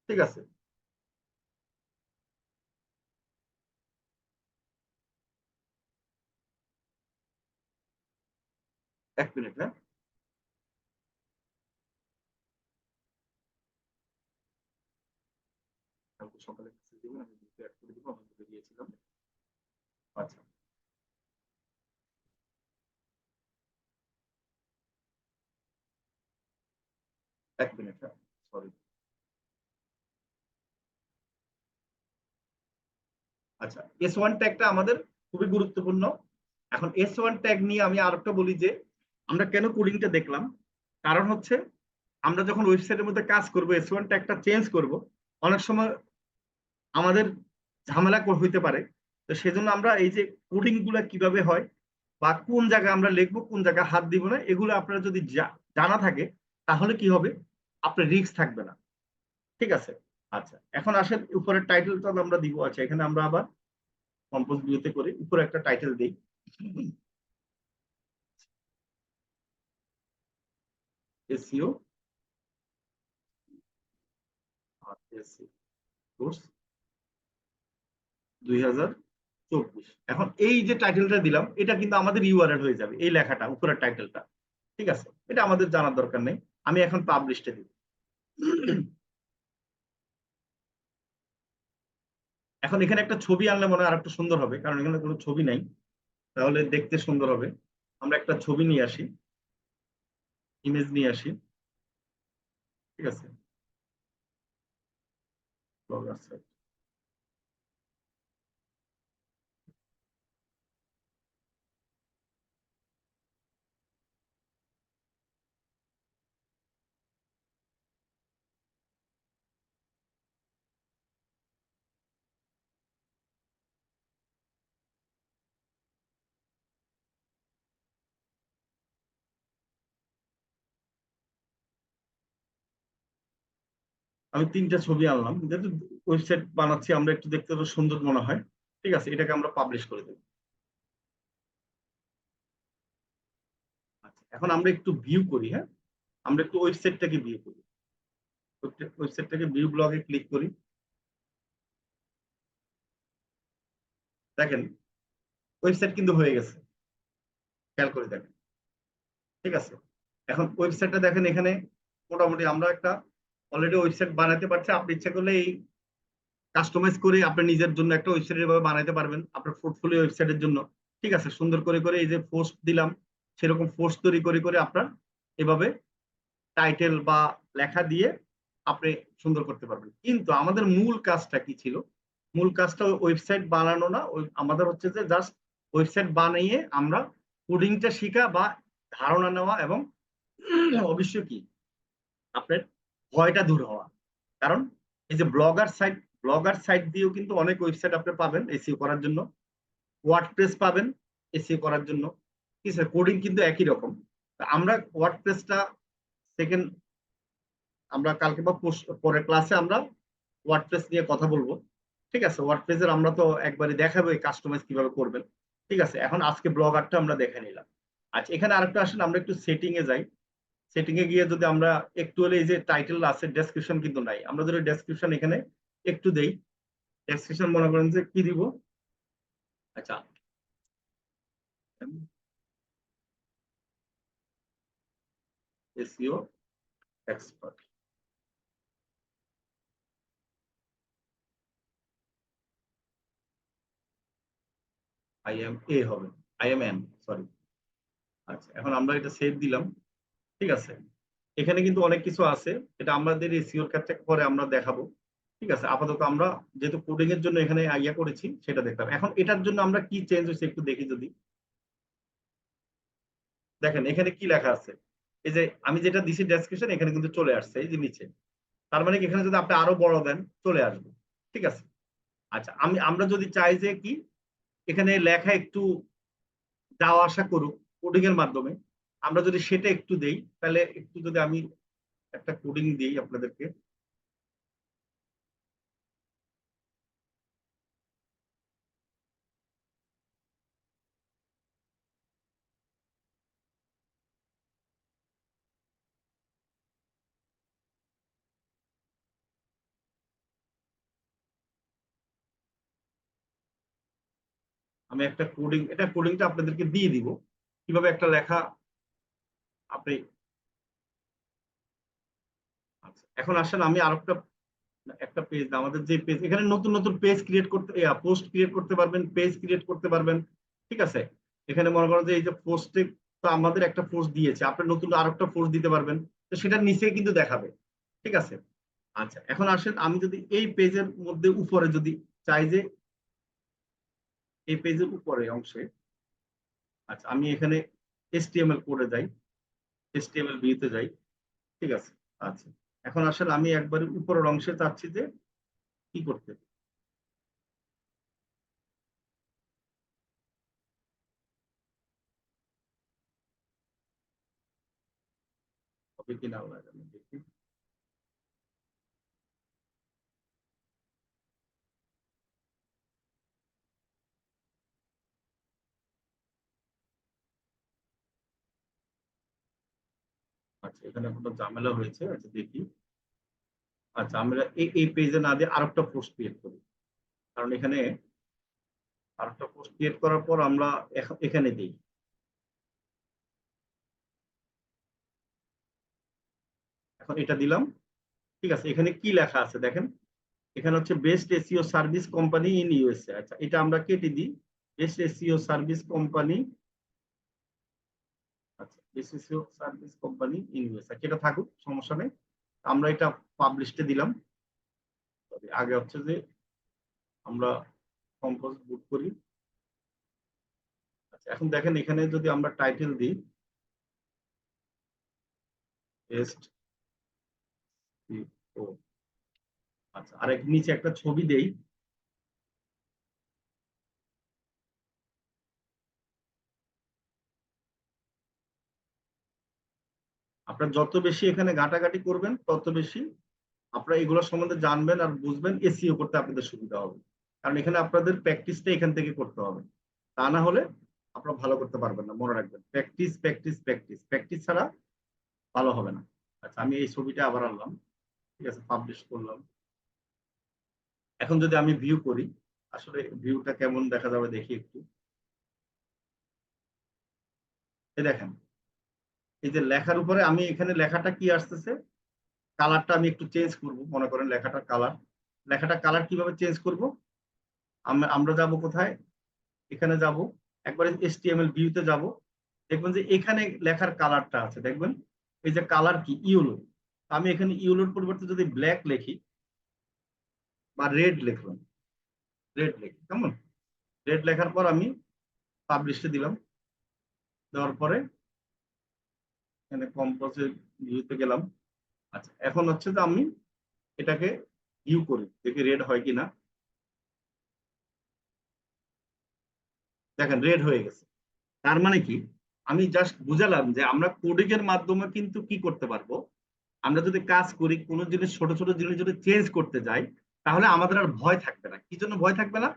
S1: ঠিক আছে, এক মিনিট। হ্যাঁ, সকালে আমি অ্যাড করে দিব, আমি দিয়েছিলাম। আচ্ছা, এক মিনিট। হ্যাঁ, সরি। আচ্ছা, S1 ট্যাগটা আমাদের খুবই গুরুত্বপূর্ণ। এখন S1 ট্যাগ নিয়ে আমি আরেকটা বলি যে আমরা কেন কোডিংটা দেখলাম। কারণ হচ্ছে আমরা যখন ওয়েবসাইটের মধ্যে কাজ করব, S1 ট্যাগটা চেঞ্জ করব, অনেক সময় আমাদের ঝামেলা হইতে পারে। তো সেজন্য আমরা এই যে কোডিং গুলা কিভাবে হয় বা কোন জায়গায় আমরা লিখবো, কোন জায়গায় হাত দিব না, এগুলো আপনারা যদি জানা থাকে, তাহলে কি হবে, আপনার রিস্ক থাকবে না। ঠিক আছে। আচ্ছা, এখন আসেন উপরের টাইটেলটা আমরা দিব। আচ্ছা, এখানে আমরা আবার কম্পোজ ভিউতে করি, উপরে একটা টাইটেল দিই, এসইও আর এসইও কোর্স 2024। এখন এই যে টাইটেলটা দিলাম, এটা কিন্তু আমাদের ইউআরএল হয়ে যাবে, এই লেখাটা উপরের টাইটেলটা। ঠিক আছে, এটা আমাদের জানার দরকার নেই। আমি এখন পাবলিশটা দিব। এখন এখানে একটা ছবি আনলে মনে হয় আর একটু সুন্দর হবে, কারণ এখানে কোনো ছবি নাই, তাহলে দেখতে সুন্দর হবে। আমরা একটা ছবি নিয়ে আসি, ইমেজ নিয়ে আসি। ঠিক আছে, ব্লগার সাইট। আমি তিনটা ছবি আনলাম, যেহেতু ওয়েবসাইট বানাচ্ছি আমরা, একটু দেখতে তো সুন্দর মনে হয়। ঠিক আছে, এটাকে আমরা পাবলিশ করে দেব। আচ্ছা, এখন আমরা একটু ভিউ করি। হ্যাঁ, আমরা একটু ওয়েবসাইটটাকে ভিউ করি। ওয়েবসাইটটাকে ভিউ ব্লগে ক্লিক করি। দেখেন, ওয়েবসাইট কিন্তু হয়ে গেছে, খেয়াল করে দেখেন। ঠিক আছে, এখন ওয়েবসাইটটা দেখেন, এখানে মোটামুটি আমরা একটা অলরেডি ওয়েবসাইট বানাতে পারছি। আপনি ইচ্ছা করলে এই কাস্টমাইজ করে আপনি নিজের জন্য একটা ওয়েবসাইট এভাবে বানাতে পারবেন, আপনার পোর্টফোলিও ওয়েবসাইটের জন্য। ঠিক আছে, সুন্দর করে করে এই যে পোস্ট দিলাম, সেরকম পোস্ট তৈরি করে করে আপনার এভাবে টাইটেল বা লেখা দিয়ে আপনি সুন্দর করতে পারবেন। কিন্তু আমাদের মূল কাজটা কি ছিল? মূল কাজটা ওয়েবসাইট বানানো না, আমাদের হচ্ছে যে জাস্ট ওয়েবসাইট বানিয়ে আমরা কোডিংটা শিখা বা ধারণা নেওয়া, এবং অবশ্যই কি আপনার ভয়টা দূর হওয়া। কারণ এই যে ব্লগার সাইট দিয়েও কিন্তু অনেক ওয়েবসাইট আপনি পাবেন এসইও করার জন্য, ওয়ার্ডপ্রেস পাবেন এসইও করার জন্য। ঠিক আছে, কোডিং কিন্তু একই রকম। আমরা ওয়ার্ডপ্রেসটা সেকেন্ড, আমরা কালকে বা পরের ক্লাসে আমরা ওয়ার্ডপ্রেস নিয়ে কথা বলবো। ঠিক আছে, ওয়ার্ডপ্রেসের আমরা তো একবারে দেখাবো কাস্টমাইজ কিভাবে করবেন। ঠিক আছে, এখন আজকে ব্লগারটা আমরা দেখে নিলাম। আচ্ছা, এখানে আরেকটা আসেন, আমরা একটু সেটিং এ যাই। সেটিং এ গিয়ে যদি আমরা একটু হলে, এই যে টাইটেল আছে, ডেসক্রিপশন কিন্তু নাই, আমরা যদি ডেসক্রিপশন এখানে একটু দেই, ডেসক্রিপশন মনে করেন যে কি দিব। আচ্ছা, SEO expert, I M A হবে, আই এম এম, সরি। আচ্ছা, এখন আমরা এটা সেভ দিলাম। ঠিক আছে, এখানে কিন্তু অনেক কিছু আছে, এটা আমাদের এসইওর ক্ষেত্রে পরে আমরা দেখাবো। ঠিক আছে, আপাতত আমরা যেহেতু কোডিং এর জন্য এখানে আইয়া করেছি, সেটা দেখলাম। এখন এটার জন্য আমরা কি চেঞ্জ হয়েছে একটু দেখি যদি। দেখেন এখানে কি লেখা আছে, এই যে আমি যেটা দিছি ডেসক্রিপশন, এখানে কিন্তু চলে আসছে এই যে নিচে। তার মানে কি এখানে যদি আপনি আরো বড় দেন, চলে আসবে। ঠিক আছে। আচ্ছা, আমরা যদি চাই যে কি এখানে লেখা একটু যাওয়া আসা করুক কোডিং এর মাধ্যমে, আমরা যদি সেটা একটু দেই, তাহলে একটু যদি আমি একটা কোডিং দিই আপনাদেরকে। আমি একটা কোডিং, এটা কোডিংটা আপনাদেরকে দিয়ে দিব কিভাবে একটা লেখা আপনি। আচ্ছা, এখন আসেন আমি আরেকটা একটা পেজ, আমাদের যে পেজ, এখানে নতুন নতুন পেজ ক্রিয়েট করতে, পোস্ট ক্রিয়েট করতে পারবেন, পেজ ক্রিয়েট করতে পারবেন। ঠিক আছে, এখানে মনে করেন যে এই যে পোস্টে, তো আমাদের একটা পোস্ট দিয়েছে, আপনি নতুন আরেকটা পোস্ট দিতে পারবেন, তো সেটা নিচে কিন্তু দেখাবে। ঠিক আছে। আচ্ছা, এখন আসেন আমি যদি এই পেজের মধ্যে উপরে যদি চাই যে এই পেজের উপরে অংশে, আচ্ছা আমি এখানে HTML কোডে যাই, HTML ভিউতে যাই। ঠিক আছে। আচ্ছা, এখন আসলে আমি একবারে উপরের অংশে চাচ্ছি যে কি করতে হবে কিনা আমরা দেখি। আচ্ছা, এখানে কোনো ঝামেলা হয়েছে, আচ্ছা দেখি। আচ্ছা, আমরা এই পেজে না দিয়ে আরেকটা পোস্ট ক্রিয়েট করি, কারণ এখানে আরেকটা পোস্ট ক্রিয়েট করার পর আমরা এখানে দিই। এখন এটা দিলাম। ঠিক আছে, এখানে কি লেখা আছে দেখেন, এখানে হচ্ছে best SEO service company in USA. আচ্ছা, এটা আমরা কেটে দিই, বেস্ট এসইও সার্ভিস কোম্পানি। আচ্ছা, best SEO service company in USA, এটা থাকুক, সমস্যা নেই। আমরা এটা পাবলিশে দিলাম। তবে আগে হচ্ছে যে আমরা কম্পোজ বুট করি। আচ্ছা, এখন দেখেন এখানে যদি আমরা টাইটেল দিই বেস্ট, আচ্ছা, আর নিচে একটা ছবি দেই। আপনার যত বেশি এখানে ঘাটাঘাটি করবেন তত বেশি আপনারা এগুলো সম্বন্ধে জানবেন আর বুঝবেন, এসইও করতে আপনাদের সুবিধা হবে। কারণ এখানে আপনাদের প্র্যাকটিসটা এখান থেকে করতে হবে, তা না হলে আপনারা ভালো করতে পারবেন না। মনে রাখবেন, প্র্যাকটিস প্র্যাকটিস প্র্যাকটিস, প্র্যাকটিস ছাড়া ভালো হবে না। আচ্ছা, আমি এই ছবিটা আবার আনলাম। ঠিক আছে, পাবলিশ করলাম। এখন যদি আমি ভিউ করি, আসলে ভিউটা কেমন দেখা যাবে দেখি একটু। এই দেখেন, এই যে লেখার উপরে আমি এখানে লেখাটা কি আসতেছে, কালারটা আমি একটু চেঞ্জ করব। মনে করেন লেখাটার কালার, লেখাটা কালার কিভাবে চেঞ্জ করব, আমরা যাব কোথায়, এখানে যাব, একবারে HTML ভিউতে যাব। দেখবেন যে এখানে লেখার কালারটা আছে, দেখবেন এই যে কালার কি ইয়েলো। আমি এখানে ইয়েলোর পরিবর্তে যদি ব্ল্যাক লিখি বা রেড লিখলাম, রেড লিখি কেমন, রেড লেখার পর আমি পাবলিশে দিলাম। দেওয়ার পরে এখানে কম্পোজে ভিউতে গেলাম। আচ্ছা, এখন হচ্ছে যে আমি এটাকে ভিউ করি, দেখি রেড হয় কিনা। দেখেন রেড হয়ে গেছে। তার মানে কি, আমি জাস্ট বুঝালাম যে আমরা কোডিং এর মাধ্যমে কিন্তু কি করতে পারবো, আমরা যদি কাজ করি, কোনো জিনিস ছোট ছোট জিনিস যদি চেঞ্জ করতে যাই, তাহলে আমাদের আর ভয় থাকবে না। কি জন্য ভয় থাকবে না,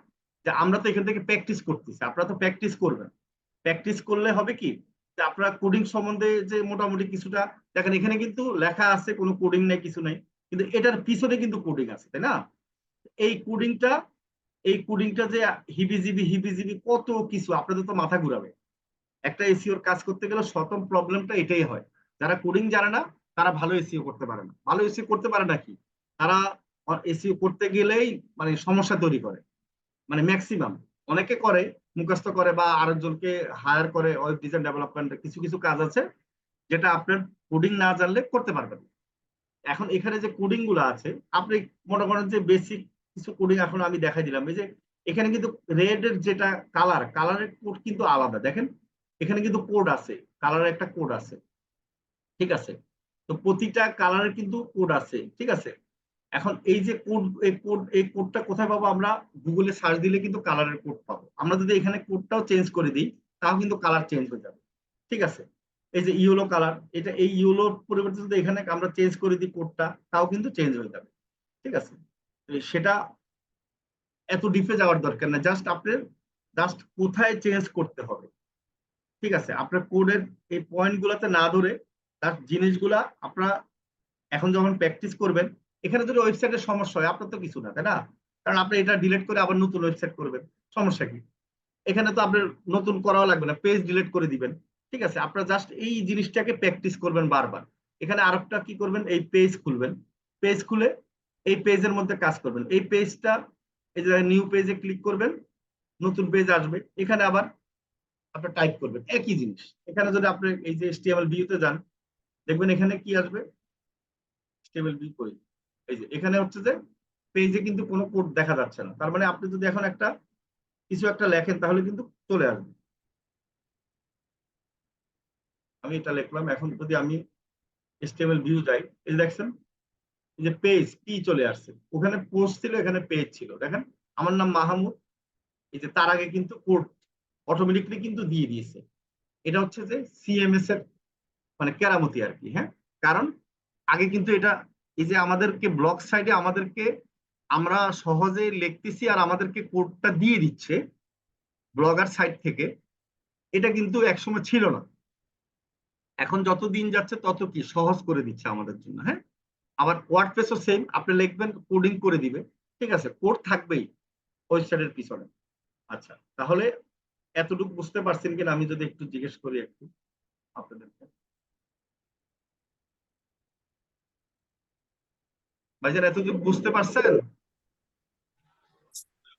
S1: যে আমরা তো এখান থেকে প্র্যাকটিস করতেছি, আপনারা তো প্র্যাকটিস করবেন। প্র্যাকটিস করলে হবে কি, যে আপনারা কোডিং সম্বন্ধে যে মোটামুটি কিছুটা, দেখেন এখানে কিন্তু লেখা আছে, কোনো কোডিং নেই, কিছু নেই, কিন্তু এটার পিছনে কিন্তু কোডিং আছে, তাই না? এই কোডিংটা, এই কোডিংটা যে হিবিজিবি হিবিজিবি কত কিছু, আপনাদের তো মাথা ঘুরাবে। একটা এসইওর কাজ করতে গেলে প্রথম প্রবলেমটা এটাই হয়, যারা কোডিং জানে না তারা ভালো এসইও করতে পারে না। ভালো এসইও করতে পারে না কি, তারা এসইও করতে গেলেই মানে সমস্যা তৈরি করে, মানে ম্যাক্সিমাম। অনেকে করে, মুখস্থ করে বা আরেকজনকে হায়ার করে, ওয়েব ডিজাইন ডেভেলপমেন্ট কিছু কিছু কাজ আছে যেটা আপনার কোডিং না জানলে করতে পারবেন। এখন এখানে যে কোডিং গুলো আছে, আপনি মনে করেন যে বেসিক কিছু কোডিং এখন আমি দেখাই দিলাম। এই যে এখানে কিন্তু রেড এর যেটা কালার, কালারের কোড কিন্তু আলাদা, দেখেন এখানে কিন্তু কোড আছে, কালারের একটা কোড আছে। ঠিক আছে, তো প্রতিটা কালারের কিন্তু কোড আছে। ঠিক আছে, এখন এই যে কোড, এই কোডটা কোথায় পাবো আমরা, গুগলে সার্চ দিলে কিন্তু কালারের কোড পাবো। আমরা যদি এখানে কোডটাও চেঞ্জ করে দিই, তাও কিন্তু কালার চেঞ্জ হয়ে যাবে। ঠিক আছে, এই যে ইয়েলো কালার, এটা এই ইয়েলোর পরিবর্তে যদি এখানে আমরা চেঞ্জ করে দিই কোডটা, তাও কিন্তু চেঞ্জ হয়ে যাবে। ঠিক আছে, সেটা এত ডিপে যাওয়ার দরকার না, জাস্ট কোথায় চেঞ্জ করতে হবে। ঠিক আছে, আপনার কোডের এই পয়েন্ট গুলাতে না ধরে তার জিনিসগুলা আপনারা এখন যখন প্র্যাকটিস করবেন, এখানে যদি ওয়েবসাইটের সমস্যা হয় আপনার তো কিছু না, তাই না? কারণ আপনি এটা ডিলিট করে আবার নতুন ওয়েবসাইট করবেন, সমস্যা কি? এখানে তো আপনার নতুন করাও লাগবে না, পেজ ডিলিট করে দিবেন। ঠিক আছে, আপনারা জাস্ট এই জিনিসটাকে প্র্যাকটিস করবেন বারবার। এখানে আরেকটা কি করবেন, এই পেজ খুলবেন, পেজ খুলে এই পেজের মধ্যে কাজ করবেন। এই পেজটা, এই যে নিউ পেজে ক্লিক করবেন, নতুন পেজ আসবে, এখানে আবার আপনি টাইপ করবেন একই জিনিস। এখানে যদি আপনি এই যে HTML ভিউতে যান, দেখবেন এখানে কি আসবে, HTML ভিউ কই, এই যে এখানে হচ্ছে যে পেজে কিন্তু কোনো কোড দেখা যাচ্ছে না। তার মানে আপনি যদি এখন কিছু একটা লেখেন তাহলে কিন্তু চলে আসবে। আমি এটা লিখলাম, এখন যদি আমি HTML ভিউ যাই, এই যে দেখছেন এই যে পেজ পি চলে আসছে, ওখানে পোস্ট ছিল, এখানে পেজ ছিল। দেখেন আমার নাম মাহমুদ, এই যে তার আগে কিন্তু কোড অটোমেটিকলি কিন্তু দিয়ে দিয়েছে। এটা হচ্ছে যে CMS এর মানে কেরামতি আর কি। হ্যাঁ, কারণ আগে কিন্তু এটা, এই যে আমাদেরকে ব্লগ সাইডে আমরা সহজে লিখতেছি আর আমাদেরকে কোডটা দিয়ে দিচ্ছে ব্লগার সাইট থেকে, এটা কিন্তু একসময় ছিল না। এখন যত দিন যাচ্ছে তত কি সহজ করে দিচ্ছে আমাদের জন্য। হ্যাঁ, আবার ওয়ার্ডপ্রেসও সেম, আপনি লিখবেন কোডিং করে দিবে। ঠিক আছে, কোড থাকবেই ওয়েবসাইটের পিছনে। আচ্ছা, তাহলে এতটুকু বুঝতে পারছেন কিনা আমি যদি একটু জিজ্ঞেস করি একটু আপনাদেরকে। ভাইজান এতটুকু বুঝতে পারছেন?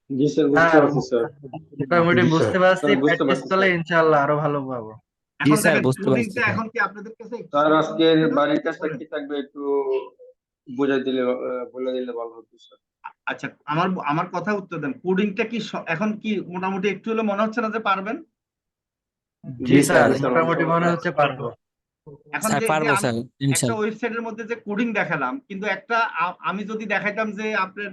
S2: জি স্যার, বুঝতে
S3: হ্যাঁ,
S2: পারছি স্যার।
S3: মোটামুটি
S4: জি স্যার।
S3: বুঝতে পারছি।
S2: স্যার বুঝতে
S3: প্র্যাকটিস
S2: পারছি
S3: করলে
S2: স্যার।
S3: ইনশাআল্লাহ আরো ভালো পাবো।
S4: জি
S1: এখন
S4: স্যার,
S1: দেখেন
S4: বুঝতে পারছি
S1: কোডিংটা
S4: স্যার।
S1: এখন কি আপনাদের কাছে একটু
S2: স্যার
S1: সহজ
S2: আজকে
S1: হচ্ছে না?
S2: বাড়ির কাজটা
S1: বলেন।
S2: কি থাকবে একটু বুঝাই দিলে, বলে দিলে ভালো হতো স্যার।
S1: আচ্ছা, আমার আমার কথা উত্তর দেন, কোডিংটা কি এখন কি মোটামুটি একটু হলে মনে হচ্ছে না যে পারবেন?
S3: জি
S4: জি
S3: স্যার,
S4: স্যার।
S2: জি স্যার,
S3: মোটামুটি
S2: অনেক
S3: মনে
S2: ভালো
S3: হচ্ছে
S2: আছে।
S3: পারবো।
S1: এখন
S4: স্যার
S1: যে যে
S4: পারবো
S1: আমি
S4: স্যার,
S1: একটা
S4: ইনশাল্লাহ।
S1: ওয়েবসাইটের মধ্যে যে কোডিং দেখালাম, কিন্তু আমি যদি দেখাইতাম যে আপনার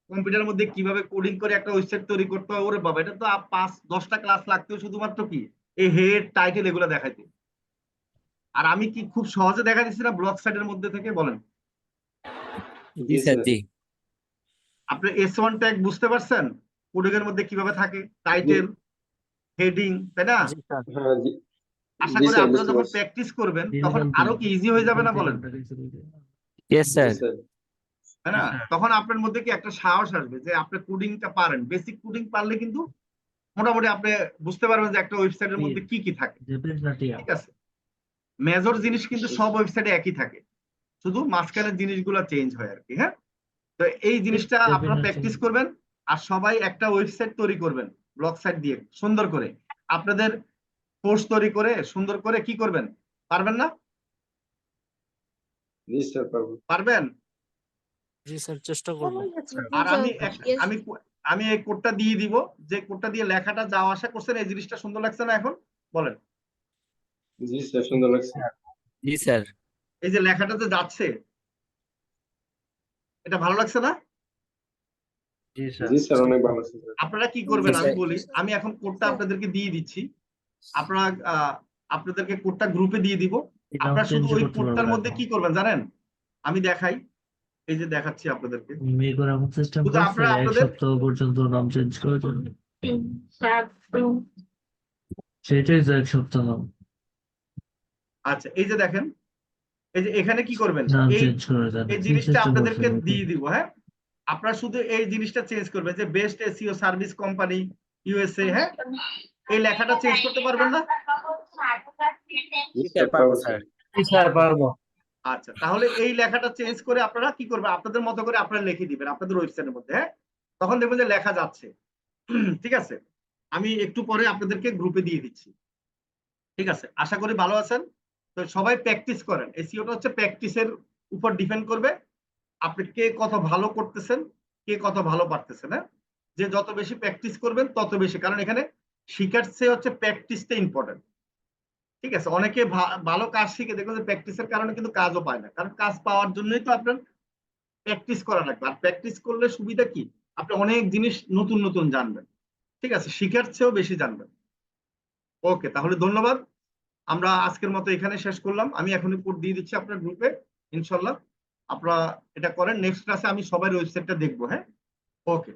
S1: কম্পিউটারের মধ্যে কিভাবে কোডিং করে একটা ওয়েবসাইট তৈরি করতে হয়, ওরে বাবা, এটা তো 5-10টা ক্লাস লাগতো শুধুমাত্র কি এই হেড টাইটেল এগুলো দেখাইতে। আর আমি কি খুব সহজে দেখা দিচ্ছি না ব্লগ সাইটের মধ্যে থেকে? বলেন।
S4: জি
S2: জি
S4: স্যার,
S2: স্যার।
S4: জি।
S1: আপনি S1 ট্যাগ বুঝতে পারছেন কোডিং এর মধ্যে কিভাবে থাকে,
S2: জি
S1: টাইটেল, হেডিং, তাই না?
S4: জি স্যার।
S2: হ্যাঁ, জি
S1: আশা
S2: জি
S1: করি
S2: স্যার,
S1: আপনারা
S2: বুঝতে
S1: যখন
S2: পারছি।
S1: প্র্যাকটিস করবেন তখন আরো কি ইজি হয়ে যাবে না? বলেন,
S4: ইয়েস
S2: জি
S4: স্যার।
S2: স্যার।
S1: তাই না? তখন আপনার মধ্যে কি একটা সাহস আসবে যে আপনি কোডিংটা পারেন, বেসিক কোডিং পারলে কিন্তু মোটামুটি আপনি বুঝতে পারবেন যে একটা ওয়েবসাইটের মধ্যে কি কি থাকে। ঠিক আছে, মেজর জিনিস কিন্তু সব ওয়েবসাইটে একই থাকে, শুধু মাঝখানের জিনিসগুলো চেঞ্জ হয় আর কি। হ্যাঁ, তো এই জিনিসটা আপনারা প্র্যাকটিস করবেন আর সবাই একটা ওয়েবসাইট তৈরি করবেন ব্লগ সাইট দিয়ে সুন্দর করে, আপনাদের পোস্ট তৈরি করে সুন্দর করে কি করবেন, পারবেন না?
S2: জি স্যার, পারবো।
S1: পারবেন।
S4: জি স্যার, চেষ্টা করবো।
S1: আর আমি এই কোডটা দিয়ে দিব, যে কোডটা দিয়ে লেখাটা যাওয়া আসা করছেন, এই জিনিসটা সুন্দর লাগছে না এখন? বলেন।
S2: জি স্যার, সুন্দর লাগছে।
S4: জি স্যার।
S1: এই যে লেখাটা যে যাচ্ছে, এটা ভালো লাগছে না?
S3: জি স্যার।
S2: জি স্যার, অনেক ভালো আছে স্যার।
S1: আপনারা কি
S4: জি
S1: করবেন আমি
S4: স্যার।
S1: বলি, আমি এখন কোডটা আপনাদেরকে দিয়ে দিচ্ছি, আপনারা আপনাদেরকে কোডটা গ্রুপে দিয়ে দিব। আপনারা শুধু ওই কোডটার মধ্যে কি করবেন জানেন? আমি দেখাই, এই যে দেখাচ্ছি আপনাদেরকে, শুধু আপনারা আপনাদের
S5: পর্যন্ত নাম চেঞ্জ করে দেন। সেটাই তো 1 সপ্তাহ নাম
S1: আচ্ছা, এই যে দেখেন, এই যে এখানে কি করবেন,
S5: নাম
S1: এই
S5: চেঞ্জ করে দেন।
S1: এই
S5: কি
S1: জিনিসটা
S5: সিস্টেম করছেন
S1: আপনাদেরকে
S5: নতুন?
S1: দিয়ে দিব। হ্যাঁ, আপনারা শুধু এই জিনিসটা চেঞ্জ করবেন যে best SEO service company USA। হ্যাঁ, এই লেখাটা চেঞ্জ করতে পারবেন না?
S2: জি
S4: জি
S2: স্যার,
S4: স্যার, পারবো
S2: পারবো
S4: স্যার।
S2: স্যার।
S3: জি স্যার, পারবো।
S1: আচ্ছা, তাহলে এই লেখাটা চেঞ্জ করে আপনারা কি করবেন, আপনাদের মতো করে আপনারা লিখে দিবেন আপনাদের ওয়েবসাইটের মধ্যে। হ্যাঁ, তখন দেখবেন যে লেখা যাচ্ছে। ঠিক আছে, আমি একটু পরে আপনাদেরকে গ্রুপে দিয়ে দিচ্ছি। ঠিক আছে, আশা করি ভালো আছেন। তো সবাই প্র্যাকটিস করেন, এসইওটা হচ্ছে প্র্যাকটিসের উপর ডিপেন্ড করবে আপনি কে কত ভালো করতেছেন, কে কত ভালো পারতেছেন। হ্যাঁ, যে যত বেশি প্র্যাকটিস করবেন তত বেশি, কারণ এখানে শিখার চেয়ে হচ্ছে প্র্যাকটিসটা ইম্পর্টেন্ট। ঠিক আছে, অনেকে ভালো কাজ শিখে দেখবেন যে প্র্যাকটিসের কারণে কিন্তু কাজও পায় না, কারণ কাজ পাওয়ার জন্যই তো আপনার প্র্যাকটিস করা লাগবে। আর প্র্যাকটিস করলে সুবিধা কি, আপনি অনেক জিনিস নতুন নতুন জানবেন। ঠিক আছে, শিখার চেয়েও বেশি জানবেন। ওকে, তাহলে ধন্যবাদ। আমরা আজকের মতো এখানে শেষ করলাম। আমি এখনই কোড দিয়ে দিচ্ছি আপনার গ্রুপে, ইনশাল্লাহ আপনারা এটা করেন। নেক্সট ক্লাসে আমি সবার ওয়েবসাইটটা দেখবো। হ্যাঁ, ওকে।